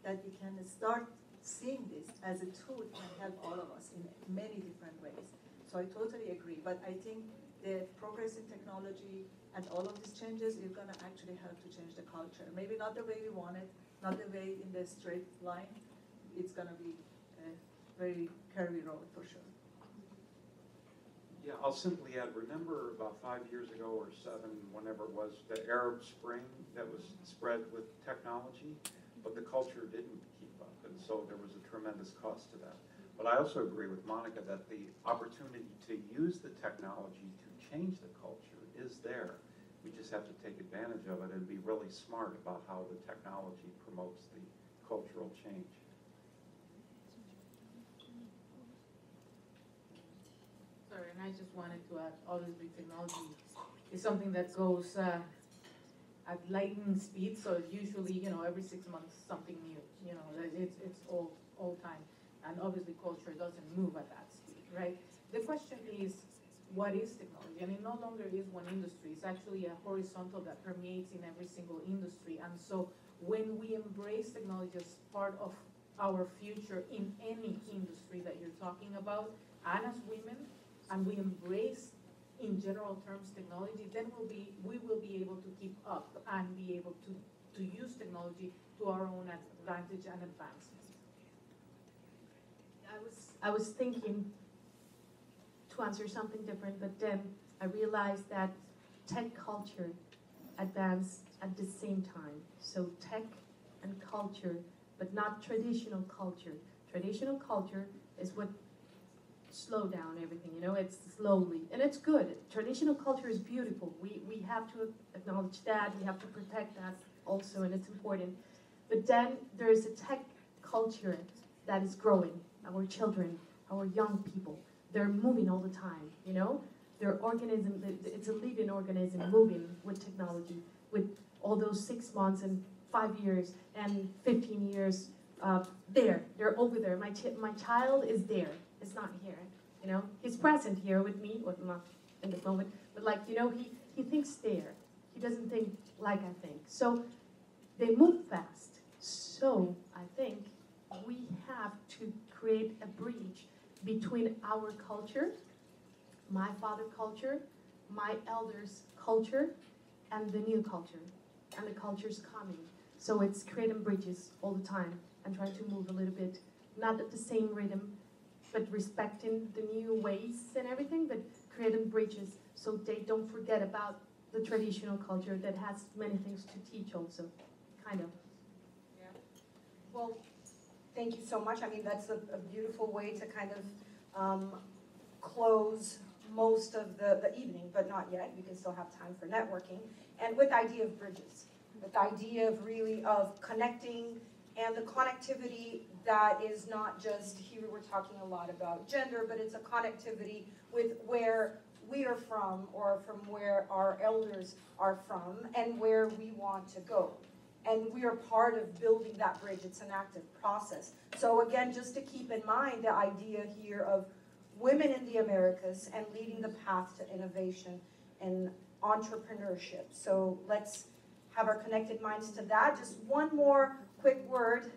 that we can start seeing this as a tool can help all of us in many different ways. So I totally agree, but I think the progress in technology and all of these changes is going to actually help to change the culture. Maybe not the way we want it, not the way in the straight line. It's going to be a very curvy road for sure. Yeah, I'll simply add, remember about 5 years ago or 7, whenever it was, the Arab Spring that was spread with technology, but the culture didn't keep up, and so there was a tremendous cost to that. But I also agree with Monica that the opportunity to use the technology to change the culture is there. We just have to take advantage of it and be really smart about how the technology promotes the cultural change. Sorry, and I just wanted to add, obviously technology is something that goes at lightning speed, so usually, every 6 months something new, it's all time. And obviously culture doesn't move at that speed, right? The question is, what is technology? And it no longer is one industry, it's actually a horizontal that permeates in every single industry. And so when we embrace technology as part of our future in any industry that you're talking about, and as women, and we embrace in general terms technology, then we will be able to keep up and be able to use technology to our own advantage and advancement. I was thinking to answer something different, but then I realized that tech culture advanced at the same time. So tech and culture, but not traditional culture. Traditional culture is what slowed down everything, it's slowly, and it's good. Traditional culture is beautiful. We have to acknowledge that, we have to protect that also, and it's important. But then there is a tech culture that is growing. Our children, our young people, they're moving all the time, Their organism, it's a living organism moving with technology, with all those 6 months and 5 years and 15 years, they're over there. My child is there, it's not here, He's present here with me, or not in this moment, but he thinks there. He doesn't think like I think. So they move fast. So I think we have to create a bridge between our culture, my father culture, my elders' culture, and the new culture, and the culture's coming. So it's creating bridges all the time and trying to move a little bit, not at the same rhythm, but respecting the new ways and everything, but creating bridges so they don't forget about the traditional culture that has many things to teach also, kind of. Yeah. Well, thank you so much. I mean, that's a beautiful way to kind of close most of the evening, but not yet. We can still have time for networking. And with the idea of bridges, with the idea of really of connecting, and the connectivity that is not just, here we're talking a lot about gender, but it's a connectivity with where we are from, or from where our elders are from, and where we want to go. And we are part of building that bridge. It's an active process. So again, just to keep in mind the idea here of women in the Americas and leading the path to innovation and entrepreneurship. So let's have our connected minds to that. Just one more quick word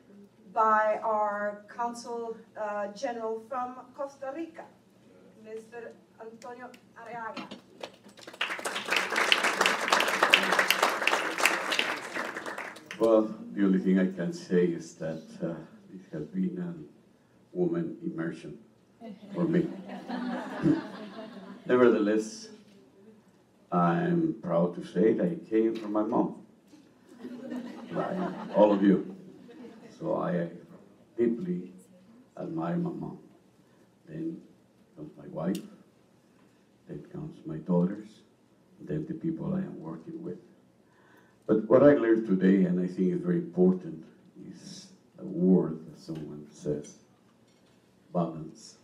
by our Consul General from Costa Rica, Mr. Antonio Arriaga. Well, the only thing I can say is that it has been a woman immersion for me. Nevertheless, I'm proud to say that it came from my mom, like all of you. So I deeply admire my mom. Then comes my wife, then comes my daughters, then the people I am working with. But what I learned today, and I think is very important, is a word that someone says, balance.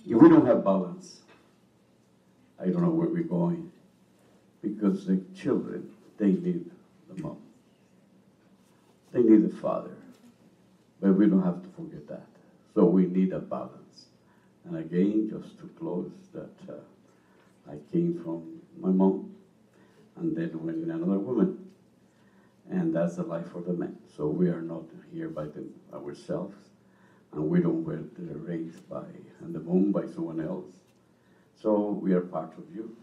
If we don't have balance, I don't know where we're going, because the children, they need the mom. They need the father, but we don't have to forget that. So we need a balance. And again, just to close, that I came from my mom, and then went in another woman. And that's the life for the men. So we are not here by ourselves, and we don't were raised by, and the moon by someone else. So we are part of you,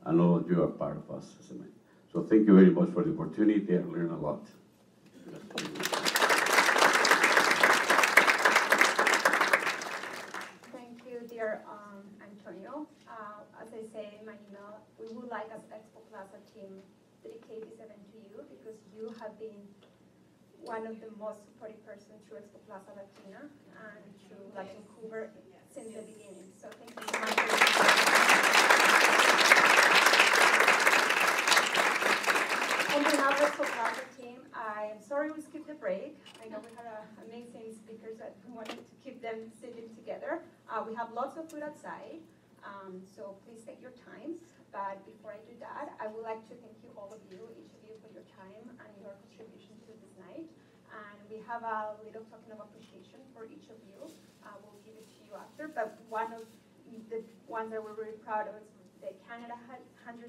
and all of you are part of us as a man. So thank you very much for the opportunity. I learned a lot. Thank you, dear Antonio. As I say in my email, we would like as ExpoPlaza team dedicate this event to you because you have been one of the most supportive persons through ExpoPlaza Latina and through Vancouver since the beginning. So thank you so much. On behalf of ExpoPlaza team, I am sorry we skipped the break. I know we had amazing speakers that we wanted to keep them sitting together. We have lots of food outside, so please take your time. But before I do that, I would like to thank you, all of you, each of you, for your time and your contribution to this night. And we have a little token of appreciation for each of you. We'll give it to you after. But one of the ones that we're really proud of is the Canada 150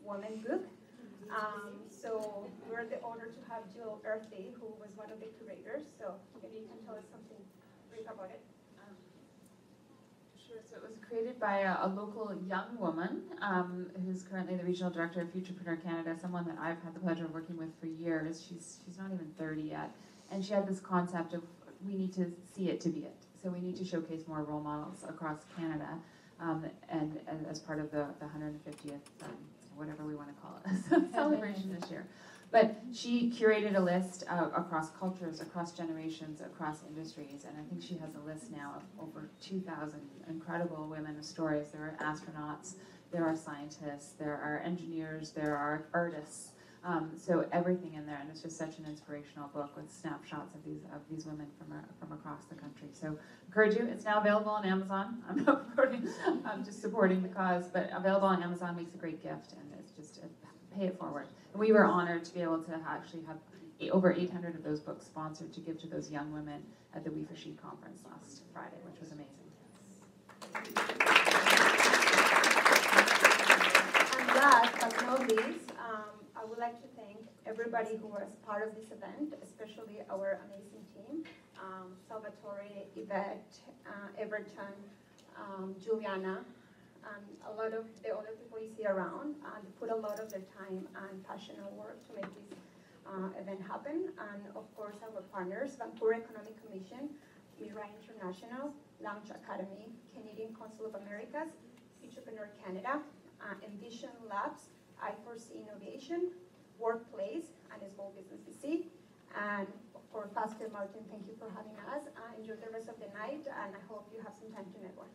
Women book. So we're the honor to have Jill Earthy, who was one of the curators. So maybe you can tell us something brief about it. Sure. So it was created by a local young woman who's currently the regional director of Futurepreneur Canada, someone that I've had the pleasure of working with for years. She's not even 30 yet. And she had this concept of we need to see it to be it. So we need to showcase more role models across Canada and as part of the 150th, whatever we want to call it, celebration this year. But she curated a list across cultures, across generations, across industries, and I think she has a list now of over 2,000 incredible women of stories. There are astronauts, there are scientists, there are engineers, there are artists, so everything in there, and it's just such an inspirational book with snapshots of these women from across the country. So encourage you. It's now available on Amazon. I'm not promoting, I'm just supporting the cause, but available on Amazon makes a great gift, and it's just pay it forward. And we were honored to be able to actually have over 800 of those books sponsored to give to those young women at the We for She conference last Friday, which was amazing. And last but not least, I would like to thank everybody who was part of this event, especially our amazing team, Salvatore, Yvette, Everton, Juliana, and a lot of the other people you see around, and put a lot of their time and passion and work to make this event happen. And of course, our partners, Vancouver Economic Commission, Mirai International, Launch Academy, Canadian Council of Americas, Futurepreneur Canada, Envision Labs, I4C Innovation, Workplace, and Small Business VC. And of course, Pastor Martin, thank you for having us. Enjoy the rest of the night, and I hope you have some time to network.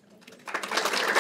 Thank you.